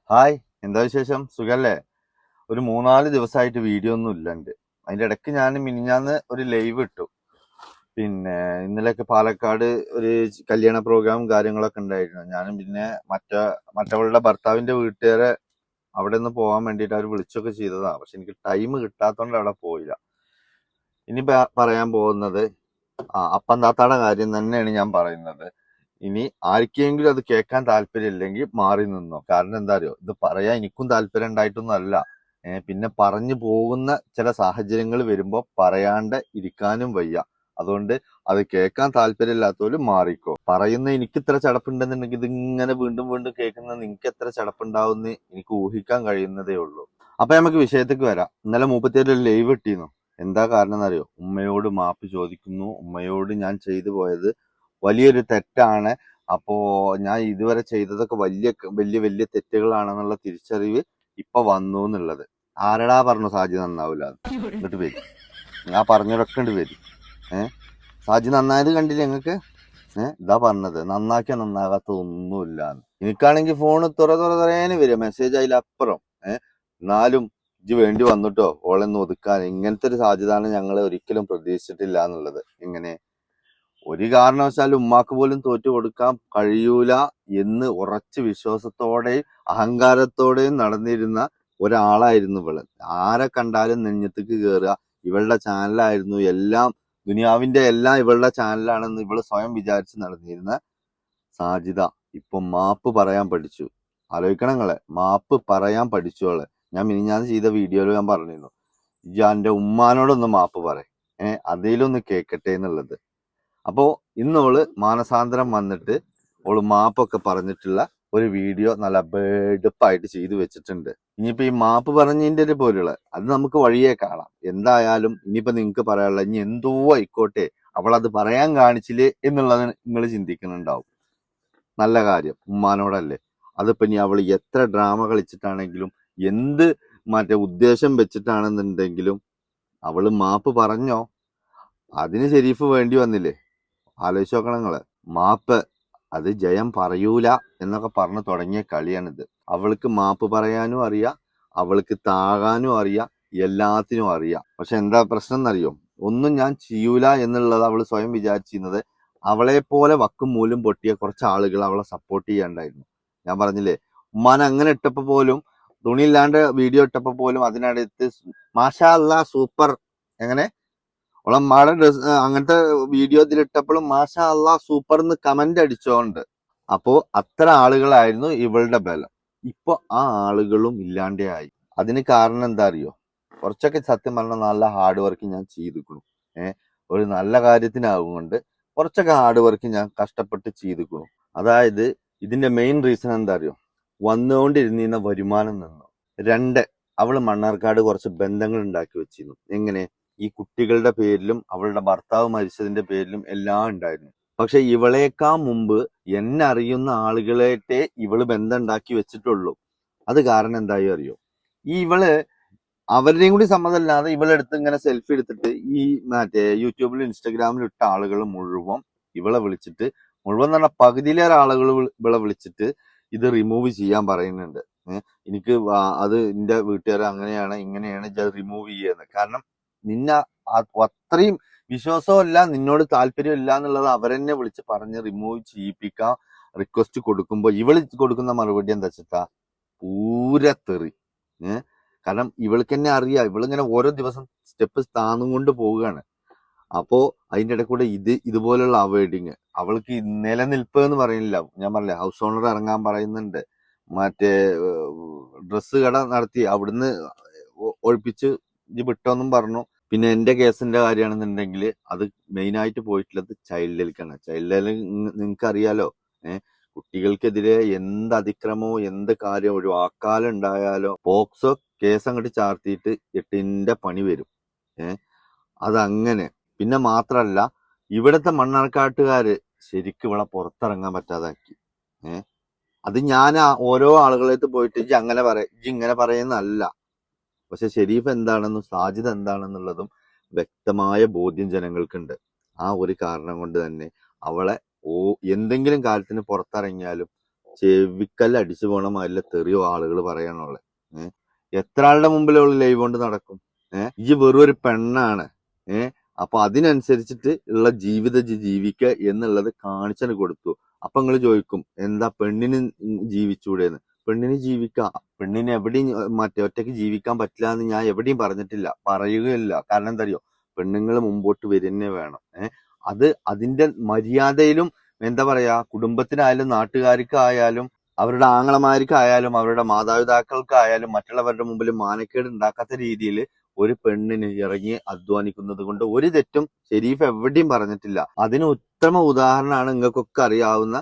Hi, എന്താ വിശേഷം? സുഖല്ലേ? ഒരു 3-4 ദിവസമായിട്ട് വീഡിയോ ഒന്നും ഇല്ലണ്ട്. അതിന്റെ ഇടയ്ക്ക് ഞാൻ മിനിഞ്ഞാന്ന് ഒരു ലൈവ് ഇട്ടു. പിന്നെ ഇന്നലെയൊക്കെ പാലക്കാട് ഒരു കല്യാണ പ്രോഗ്രാമും കാര്യങ്ങളൊക്കെ ഉണ്ടായിരുന്നു. ഞാനും പിന്നെ മറ്റവളുടെ ഭർത്താവിന്റെ വീട്ടുകാരെ അവിടെ നിന്ന് പോകാൻ വേണ്ടിയിട്ട് അവർ വിളിച്ചൊക്കെ ചെയ്തതാ. പക്ഷെ എനിക്ക് ടൈം കിട്ടാത്തോണ്ട് അവിടെ പോയില്ല. ഇനി പറയാൻ പോകുന്നത് അപ്പം താത്താടെ കാര്യം തന്നെയാണ് ഞാൻ പറയുന്നത്. ഇനി ആർക്കെങ്കിലും അത് കേൾക്കാൻ താല്പര്യമില്ലെങ്കിൽ മാറി നിന്നോ. കാരണം എന്താ അറിയോ, ഇത് പറയാൻ എനിക്കും താല്പര്യം ഉണ്ടായിട്ടൊന്നും അല്ല. പിന്നെ പറഞ്ഞു പോകുന്ന ചില സാഹചര്യങ്ങൾ വരുമ്പോൾ പറയാണ്ട് ഇരിക്കാനും വയ്യ. അതുകൊണ്ട് അത് കേൾക്കാൻ താല്പര്യമില്ലാത്തവര് മാറിക്കോ. പറയുന്ന എനിക്ക് ഇത്ര ചടപ്പുണ്ടെന്നുണ്ടെങ്കിൽ ഇതിങ്ങനെ വീണ്ടും വീണ്ടും കേൾക്കുന്ന നിങ്ങൾക്ക് എത്ര ചടപ്പുണ്ടാവുമെന്ന് എനിക്ക് ഊഹിക്കാൻ കഴിയുന്നതേ ഉള്ളൂ. അപ്പൊ നമുക്ക് വിഷയത്തേക്ക് വരാം. ഇന്നലെ 37 ലൈവ് ഇട്ടിരുന്നു. എന്താ കാരണം എന്നറിയോ? ഉമ്മയോട് മാപ്പ് ചോദിക്കുന്നു. ഉമ്മയോട് ഞാൻ ചെയ്തു പോയത് വലിയൊരു തെറ്റാണ്. അപ്പോ ഞാൻ ഇതുവരെ ചെയ്തതൊക്കെ വലിയ വലിയ വലിയ തെറ്റുകളാണെന്നുള്ള തിരിച്ചറിവ് ഇപ്പൊ വന്നു എന്നുള്ളത്. ആരടാ പറഞ്ഞു സാജി നന്നാവില്ല? എന്നിട്ട് വരും, ഞാൻ പറഞ്ഞതൊക്കെ ഉണ്ട് വരും. സാജി നന്നായത് കണ്ടില്ല ഞങ്ങക്ക്? ഇതാ പറഞ്ഞത്, നന്നാക്കിയാ നന്നാകാത്ത ഒന്നുമില്ല. എനിക്കാണെങ്കിൽ ഫോണ് തുറേന്ന് വരിക മെസ്സേജ് അതിലപ്പുറം. എന്നാലും ഇജ്ജ് വേണ്ടി വന്നിട്ടോ ഓളെന്ന് ഒതുക്കാൻ. ഇങ്ങനത്തെ ഒരു സാധ്യതയാണ് ഞങ്ങൾ ഒരിക്കലും പ്രതീക്ഷിച്ചിട്ടില്ല എന്നുള്ളത്. ഇങ്ങനെ ഒരു കാരണവശാലും ഉമ്മാക്ക് പോലും തോറ്റു കൊടുക്കാൻ കഴിയൂല എന്ന് ഉറച്ച വിശ്വാസത്തോടെയും അഹങ്കാരത്തോടെയും നടന്നിരുന്ന ഒരാളായിരുന്നു ഇവള്. ആരെ കണ്ടാലും നെഞ്ഞത്തേക്ക് കയറുക. ഇവളുടെ ചാനലായിരുന്നു എല്ലാം, ദുനിയാവിന്റെ എല്ലാം ഇവളുടെ ചാനലാണെന്ന് ഇവള് സ്വയം വിചാരിച്ച് നടന്നിരുന്ന സാജിദ ഇപ്പൊ മാപ്പ് പറയാൻ പഠിച്ചു. ആലോചിക്കണങ്ങളെ, മാപ്പ് പറയാൻ പഠിച്ചോളെ. ഞാൻ മിനിഞ്ഞാന്ന് ചെയ്ത വീഡിയോയിൽ ഞാൻ പറഞ്ഞിരുന്നു, എന്റെ ഉമ്മാനോടൊന്ന് മാപ്പ് പറ, അതിലൊന്ന് കേക്കട്ടെ എന്നുള്ളത്. അപ്പോ ഇന്നോള് മാനസാന്തരം വന്നിട്ട് ഓള് മാപ്പൊക്കെ പറഞ്ഞിട്ടുള്ള ഒരു വീഡിയോ നല്ല ബെടുപ്പായിട്ട് ചെയ്തു വെച്ചിട്ടുണ്ട്. ഇനിയിപ്പോ ഈ മാപ്പ് പറഞ്ഞതിന്റെ പോലുള്ള അത് നമുക്ക് വഴിയേ കാണാം. എന്തായാലും ഇനിയിപ്പോ നിങ്ങക്ക് പറയാനുള്ള ഇനി എന്തോ ആയിക്കോട്ടെ, അവൾ അത് പറയാൻ കാണിച്ചില്ലേ എന്നുള്ളത് നിങ്ങൾ ചിന്തിക്കുന്നുണ്ടാവും. നല്ല കാര്യം, ഉമ്മാനോടല്ലേ. അതിപ്പോ ഇനി അവൾ എത്ര ഡ്രാമ കളിച്ചിട്ടാണെങ്കിലും എന്ത് ഉദ്ദേശം വെച്ചിട്ടാണെന്നുണ്ടെങ്കിലും അവള് മാപ്പ് പറഞ്ഞോ, അതിന് ഷെരീഫ് വേണ്ടി വന്നില്ലേ? ആലോചിച്ച് നോക്കണം നിങ്ങള്. മാപ്പ് അത് ജയം പറയൂല എന്നൊക്കെ പറഞ്ഞു തുടങ്ങിയ കളിയാണിത്. അവൾക്ക് മാപ്പ് പറയാനും അറിയാം, അവൾക്ക് താകാനും അറിയാം, എല്ലാത്തിനും അറിയാം. പക്ഷെ എന്താ പ്രശ്നം എന്നറിയോ? ഒന്നും ഞാൻ ചെയ്യൂല എന്നുള്ളത് അവൾ സ്വയം വിചാരിച്ചിരുന്നത്. അവളെ പോലെ വക്കും മൂലും പൊട്ടിയ കുറച്ച് ആളുകൾ അവളെ സപ്പോർട്ട് ചെയ്യാണ്ടായിരുന്നു. ഞാൻ പറഞ്ഞില്ലേ, ഉമ്മാൻ അങ്ങനെ ഇട്ടപ്പോ പോലും, തുണിയില്ലാണ്ട് വീഡിയോ ഇട്ടപ്പോ പോലും അതിനടുത്ത് മാഷാ അല്ലാ സൂപ്പർ, എങ്ങനെ ഓളമ്മാടെ ഡ്രസ് അങ്ങനത്തെ വീഡിയോ ഇതിലിട്ടപ്പോഴും മാഷാ അല്ലാ സൂപ്പർ എന്ന് കമന്റ് അടിച്ചോണ്ട്. അപ്പോ അത്ര ആളുകളായിരുന്നു ഇവളുടെ ബലം. ഇപ്പൊ ആ ആളുകളും ഇല്ലാണ്ടേ ആയി. അതിന് കാരണം എന്താ അറിയോ? കുറച്ചൊക്കെ സത്യം പറഞ്ഞാൽ നല്ല ഹാർഡ് വർക്ക് ഞാൻ ചെയ്തിരിക്കണു. ഒരു നല്ല കാര്യത്തിനാവും കൊണ്ട് കുറച്ചൊക്കെ ഹാർഡ് വർക്ക് ഞാൻ കഷ്ടപ്പെട്ട് ചെയ്തിരിക്കണു. അതായത് ഇതിന്റെ മെയിൻ റീസൺ എന്താ അറിയോ? വന്നുകൊണ്ടിരുന്ന വരുമാനം നിന്നു. 2, അവള് മണ്ണാർക്കാട് കുറച്ച് ബന്ധങ്ങൾ ഉണ്ടാക്കി വെച്ചിരുന്നു. എങ്ങനെ? ഈ കുട്ടികളുടെ പേരിലും അവളുടെ ഭർത്താവ് മരിച്ചതിന്റെ പേരിലും എല്ലാം ഉണ്ടായിരുന്നു. പക്ഷെ ഇവളേക്കാ മുമ്പ് എന്നെ അറിയുന്ന ആളുകളായിട്ടേ ഇവള് ബന്ധം ഉണ്ടാക്കി വെച്ചിട്ടുള്ളൂ. അത് കാരണം എന്തായോ അറിയോ? ഈ ഇവള് അവരുടെയും കൂടി സമ്മതമില്ലാതെ ഇവളെടുത്ത് ഇങ്ങനെ സെൽഫി എടുത്തിട്ട് ഈ യൂട്യൂബിലും ഇൻസ്റ്റഗ്രാമിലും ഇട്ട ആളുകൾ മുഴുവൻ ഇവളെ വിളിച്ചിട്ട്, മുഴുവൻ എന്ന് പറഞ്ഞാൽ പകുതിയിലേറെ ആളുകൾ ഇവളെ വിളിച്ചിട്ട് ഇത് റിമൂവ് ചെയ്യാൻ പറയുന്നുണ്ട്. എനിക്ക് അത് എന്റെ വീട്ടുകാർ അങ്ങനെയാണ് ഇങ്ങനെയാണ് ഇത് റിമൂവ് ചെയ്യുന്നത്. കാരണം നിന്നെ അത്രയും വിശ്വാസമല്ല, നിന്നോട് താല്പര്യം ഇല്ല എന്നുള്ളത് അവരെന്നെ വിളിച്ച് പറഞ്ഞ് റിമൂവ് ചെയ്യിപ്പിക്കാൻ റിക്വസ്റ്റ് കൊടുക്കുമ്പോൾ ഇവള് കൊടുക്കുന്ന മറുപടി എന്താ വെച്ചിട്ടാ പൂരത്തെറി. കാരണം ഇവൾക്ക് തന്നെ അറിയാം, ഇവളിങ്ങനെ ഓരോ ദിവസം സ്റ്റെപ്പ് താന്നും കൊണ്ട് പോവുകയാണ്. അപ്പോ അതിന്റെ ഇടയിൽ കൂടെ ഇതുപോലുള്ള അവോയ്ഡിങ്, അവൾക്ക് നിലനിൽപ്പ് എന്ന് പറയുന്നില്ല. ഞാൻ പറഞ്ഞില്ല, ഹൗസ് ഓണർ ഇറങ്ങാൻ പറയുന്നുണ്ട്, ഡ്രസ്സ് കട നടത്തി അവിടുന്ന് ഒഴിപ്പിച്ച് വിട്ടോന്നും പറഞ്ഞു. പിന്നെ എന്റെ കേസിന്റെ കാര്യമാണെന്നുണ്ടെങ്കിൽ അത് മെയിൻ ആയിട്ട് പോയിട്ടുള്ളത് ചൈൽഡ് ഹെൽക്കാണ്. ചൈൽഡ് ഹെൽത്ത് നിങ്ങൾക്ക് അറിയാലോ, കുട്ടികൾക്കെതിരെ എന്ത് അതിക്രമമോ എന്ത് കാര്യം ഒരു വാക്കാലം ഉണ്ടായാലോ പോക്സോ കേസ് അങ്ങോട്ട് ചാർത്തിയിട്ട് 8ന്റെ പണി വരും. അതങ്ങനെ. പിന്നെ മാത്രല്ല, ഇവിടുത്തെ മണ്ണാർക്കാട്ടുകാര് ശരിക്കും ഇവിടെ പുറത്തിറങ്ങാൻ പറ്റാതാക്കി. അത് ഞാൻ ഓരോ ആളുകളായിട്ട് പോയിട്ട് ഇജ്ജ് അങ്ങനെ ഇജ്ജ് ഇങ്ങനെ പറയുന്നല്ല. പക്ഷെ ഷെരീഫ് എന്താണെന്നും സാജിദ് എന്താണെന്നുള്ളതും വ്യക്തമായ ബോധ്യം ജനങ്ങൾക്കുണ്ട്. ആ ഒരു കാരണം കൊണ്ട് തന്നെ അവളെ എന്തെങ്കിലും കാര്യത്തിന് പുറത്തിറങ്ങിയാലും ചെവിക്കല്ല് അടിച്ചു പോണ മാതിരി തെറിയോ ആളുകൾ പറയാനുള്ളത്. എത്ര ആളുടെ മുമ്പിലുള്ള ലൈവ് കൊണ്ട് നടക്കും? ഈ വെറും ഒരു പെണ്ണാണ്. അപ്പൊ അതിനനുസരിച്ചിട്ട് ഉള്ള ജീവിതം ജീവിക്കുക എന്നുള്ളത് കാണിച്ചു കൊടുത്തു. അപ്പൊ നിങ്ങൾ ചോദിക്കും, എന്താ പെണ്ണിന് ജീവിച്ചൂടെന്ന്? പെണ്ണിന് ജീവിക്കാം. പെണ്ണിന് എവിടെയും ഒറ്റയ്ക്ക് ജീവിക്കാൻ പറ്റില്ല എന്ന് ഞാൻ എവിടെയും പറഞ്ഞിട്ടില്ല, പറയുകയില്ല. കാരണം എന്താ അറിയോ, പെണ്ണുങ്ങൾ മുമ്പോട്ട് വരുന്നേ വേണം. അത് അതിന്റെ മര്യാദയിലും എന്താ പറയാ, കുടുംബത്തിനായാലും നാട്ടുകാർക്കായാലും അവരുടെ ആങ്ങളമാർക്കായാലും അവരുടെ മാതാപിതാക്കൾക്കായാലും മറ്റുള്ളവരുടെ മുമ്പിൽ മാനക്കേട് ഉണ്ടാക്കാത്ത രീതിയിൽ ഒരു പെണ്ണിന് ഇറങ്ങി അധ്വാനിക്കുന്നത് കൊണ്ട് ഒരു തെറ്റും ഷെരീഫ് എവിടെയും പറഞ്ഞിട്ടില്ല. അതിന് ഉത്തമ ഉദാഹരണമാണ് നിങ്ങൾക്കൊക്കെ അറിയാവുന്ന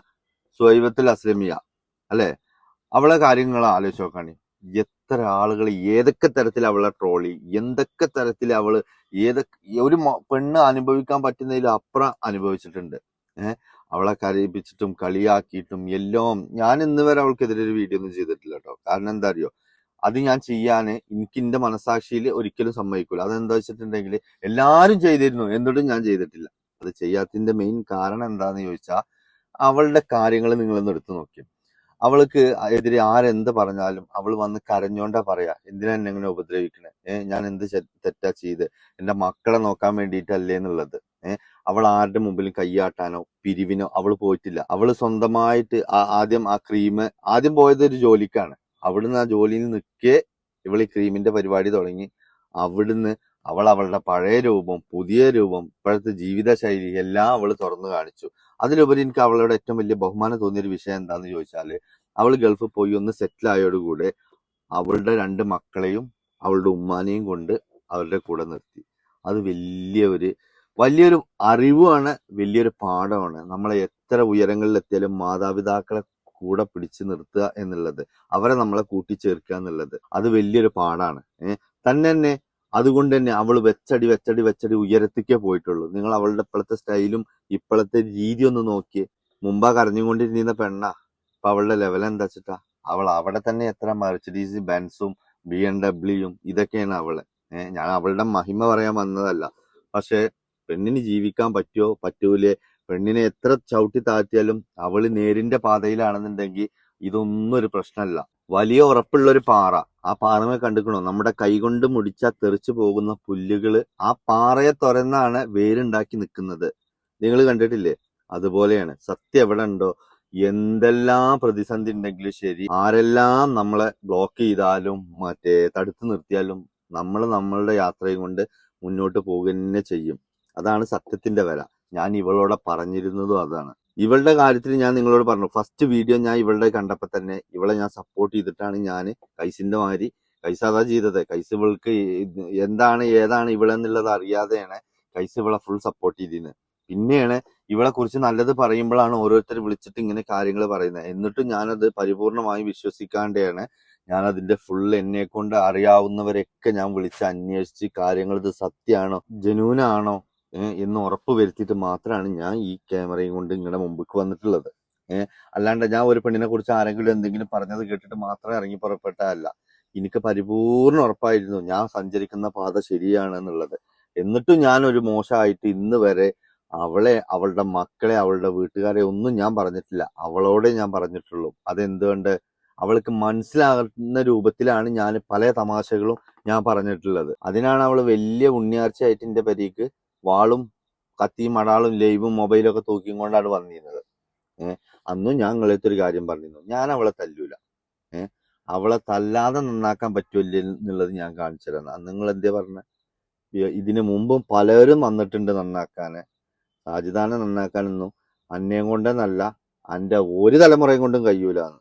സുഹൈബത്തുൽ അസ്ലമിയ അല്ലെ? അവളെ കാര്യങ്ങൾ ആലോചിച്ച് നോക്കാണ്. എത്ര ആളുകൾ ഏതൊക്കെ തരത്തിൽ അവളെ ട്രോളി, എന്തൊക്കെ തരത്തിൽ അവള് ഒരു പെണ്ണ് അനുഭവിക്കാൻ പറ്റുന്നതിൽ അപ്പുറം അനുഭവിച്ചിട്ടുണ്ട്. അവളെ കരയിപ്പിച്ചിട്ടും കളിയാക്കിയിട്ടും എല്ലാം. ഞാൻ ഇന്ന് വരെ അവൾക്കെതിരെ ഒരു വീഡിയോ ഒന്നും ചെയ്തിട്ടില്ല കേട്ടോ. കാരണം എന്താ അറിയോ, അത് ഞാൻ ചെയ്യാന് എനിക്ക് എന്റെ മനസാക്ഷിയിൽ ഒരിക്കലും സമ്മതിക്കൂല. അതെന്താ വെച്ചിട്ടുണ്ടെങ്കിൽ എല്ലാരും ചെയ്തിരുന്നു, എന്നിട്ടും ഞാൻ ചെയ്തിട്ടില്ല. അത് ചെയ്യാത്തതിന്റെ മെയിൻ കാരണം എന്താന്ന് ചോദിച്ചാൽ, അവളുടെ കാര്യങ്ങൾ നിങ്ങളൊന്ന് എടുത്തു നോക്കി. അവൾക്ക് എതിരെ ആരെന്ത് പറഞ്ഞാലും അവൾ വന്ന് കരഞ്ഞോണ്ടാ പറയാ, എന്തിനാ എന്നെ ഇങ്ങനെ ഉപദ്രവിക്കണേ? ഞാൻ എന്ത് തെറ്റാ ചെയ്ത്? എന്റെ മക്കളെ നോക്കാൻ വേണ്ടിയിട്ടല്ലേ എന്നുള്ളത്. അവൾ ആരുടെ മുമ്പിലും കയ്യാട്ടാനോ പിരിവിനോ അവൾ പോയിട്ടില്ല. അവള് സ്വന്തമായിട്ട് ആദ്യം ആദ്യം പോയത് ഒരു ജോലിക്കാണ്. അവിടുന്ന് ആ ജോലിയിൽ നിൽക്കേ ഇവൾ ഈ ക്രീമിന്റെ പരിപാടി തുടങ്ങി. അവിടുന്ന് അവളുടെ പഴയ രൂപം, പുതിയ രൂപം, ഇപ്പോഴത്തെ ജീവിത ശൈലി എല്ലാം അവൾ തുറന്നു കാണിച്ചു. അതിലുപരി എനിക്ക് അവളോട് ഏറ്റവും വലിയ ബഹുമാനം തോന്നിയൊരു വിഷയം എന്താന്ന് ചോദിച്ചാല്, അവൾ ഗൾഫിൽ പോയി ഒന്ന് സെറ്റിൽ ആയോടുകൂടെ അവളുടെ 2 മക്കളെയും അവളുടെ ഉമ്മാനെയും കൊണ്ട് അവരുടെ കൂടെ നിർത്തി. അത് വലിയൊരു അറിവാണ്, വലിയൊരു പാഠമാണ്. നമ്മളെ എത്ര ഉയരങ്ങളിൽ എത്തിയാലും മാതാപിതാക്കളെ കൂടെ പിടിച്ചു നിർത്തുക എന്നുള്ളത്, അവരെ നമ്മളെ കൂട്ടിച്ചേർക്കുക എന്നുള്ളത്, അത് വലിയൊരു പാഠാണ്. തന്നെ അതുകൊണ്ട് തന്നെ അവള് വെച്ചടി ഉയരത്തേക്കേ പോയിട്ടുള്ളൂ. നിങ്ങൾ അവളുടെ ഇപ്പോഴത്തെ സ്റ്റൈലും ഇപ്പോഴത്തെ രീതി ഒന്ന് നോക്കിയേ. മുമ്പാ കരഞ്ഞുകൊണ്ടിരുന്ന പെണ്ണാ, അപ്പൊ അവളുടെ ലെവൽ എന്താ വെച്ചിട്ടാ, അവൾ അവിടെ തന്നെ എത്ര മെർസിഡീസ് ബെൻസും BMW ഇതൊക്കെയാണ് അവള്. ഞാൻ അവളുടെ മഹിമ പറയാൻ വന്നതല്ല. പക്ഷെ പെണ്ണിന് ജീവിക്കാൻ പറ്റുമോ പറ്റൂലേ, പെണ്ണിനെ എത്ര ചവിട്ടി താഴ്ത്തിയാലും അവള് നേരിന്റെ പാതയിലാണെന്നുണ്ടെങ്കിൽ ഇതൊന്നും ഒരു പ്രശ്നമല്ല. വലിയ ഉറപ്പുള്ള ഒരു പാറ, ആ പാറമേ കണ്ടിക്കണോ, നമ്മുടെ കൈകൊണ്ട് മുടിച്ചാൽ തെറിച്ചു പോകുന്ന പുല്ലുകള് ആ പാറയെ തുറന്നാണ് വേരുണ്ടാക്കി നിൽക്കുന്നത്. നിങ്ങൾ കണ്ടിട്ടില്ലേ? അതുപോലെയാണ് സത്യം. എവിടെ ഉണ്ടോ, എന്തെല്ലാം പ്രതിസന്ധി ഉണ്ടെങ്കിലും ശരി, ആരെല്ലാം നമ്മളെ ബ്ലോക്ക് ചെയ്താലും തടുത്തു നിർത്തിയാലും നമ്മൾ നമ്മളുടെ യാത്രയും കൊണ്ട് മുന്നോട്ട് പോകുക തന്നെ ചെയ്യും. അതാണ് സത്യത്തിന്റെ വില. ഞാൻ ഇവളോടെ പറഞ്ഞിരുന്നതും അതാണ്. ഇവളുടെ കാര്യത്തിൽ ഞാൻ നിങ്ങളോട് പറഞ്ഞു, ഫസ്റ്റ് വീഡിയോ ഞാൻ ഇവളുടെ കണ്ടപ്പോ തന്നെ ഇവളെ ഞാൻ സപ്പോർട്ട് ചെയ്തിട്ടാണ് ഞാൻ കൈസിന്റെ മാതിരി, കൈസ് അതാ ചെയ്തത്. കൈസ് ഇവൾക്ക് ഏതാണ് ഇവളെന്നുള്ളത് അറിയാതെയാണ് കൈസ് ഇവളെ ഫുൾ സപ്പോർട്ട് ചെയ്തിരുന്നത്. പിന്നെയാണ് ഇവളെ കുറിച്ച് നല്ലത് പറയുമ്പോഴാണ് ഓരോരുത്തർ വിളിച്ചിട്ട് ഇങ്ങനെ കാര്യങ്ങൾ പറയുന്നത്. എന്നിട്ടും ഞാനത് പരിപൂർണമായി വിശ്വസിക്കാണ്ടാണ് ഞാൻ അതിന്റെ ഫുൾ എന്നെ കൊണ്ട് അറിയാവുന്നവരൊക്കെ ഞാൻ വിളിച്ച് അന്വേഷിച്ച് കാര്യങ്ങൾ ഇത് സത്യമാണോ ജനൂനാണോ എന്ന് ഉറപ്പ് വരുത്തിയിട്ട് മാത്രമാണ് ഞാൻ ഈ ക്യാമറയും കൊണ്ട് നിങ്ങളുടെ മുമ്പിക്ക് വന്നിട്ടുള്ളത്. അല്ലാണ്ട് ഞാൻ ഒരു പെണ്ണിനെ കുറിച്ച് ആരെങ്കിലും എന്തെങ്കിലും പറഞ്ഞത് കേട്ടിട്ട് മാത്രം ഇറങ്ങി പുറപ്പെട്ടതല്ല. എനിക്ക് പരിപൂർണ ഉറപ്പായിരുന്നു ഞാൻ സഞ്ചരിക്കുന്ന പാത ശരിയാണ് എന്നുള്ളത്. എന്നിട്ടും ഞാൻ ഒരു മോശമായിട്ട് ഇന്ന് വരെ അവളുടെ മക്കളെ, അവളുടെ വീട്ടുകാരെ ഒന്നും ഞാൻ പറഞ്ഞിട്ടില്ല. അവളോടെ ഞാൻ പറഞ്ഞിട്ടുള്ളൂ. അതെന്തുകൊണ്ട്, അവൾക്ക് മനസ്സിലാകുന്ന രൂപത്തിലാണ് ഞാൻ പല തമാശകളും ഞാൻ പറഞ്ഞിട്ടുള്ളത്. അതിനാണ് അവൾ വലിയ ഉണ്ണിയാർച്ചയായിട്ട് എന്റെ പരിക്ക് വാളും കത്തിയും അടാളും ലൈവും മൊബൈലും ഒക്കെ തൂക്കിയും കൊണ്ടാണ് വന്നിരുന്നത്. അന്നും ഞാൻ നിങ്ങളെത്തൊരു കാര്യം പറഞ്ഞിരുന്നു, ഞാൻ അവളെ തല്ലൂല. അവളെ തല്ലാതെ നന്നാക്കാൻ പറ്റൂല്ല എന്നുള്ളത് ഞാൻ കാണിച്ചു തരാം. അന്ന് നിങ്ങൾ എന്തേ പറഞ്ഞ, ഇതിനു മുമ്പും പലരും വന്നിട്ടുണ്ട് നന്നാക്കാന്. സാജിദാനെ നന്നാക്കാനൊന്നും അന്നേം കൊണ്ടെന്നല്ല, അന്റെ ഒരു തലമുറയും കൊണ്ടും കഴിയൂലെന്ന്.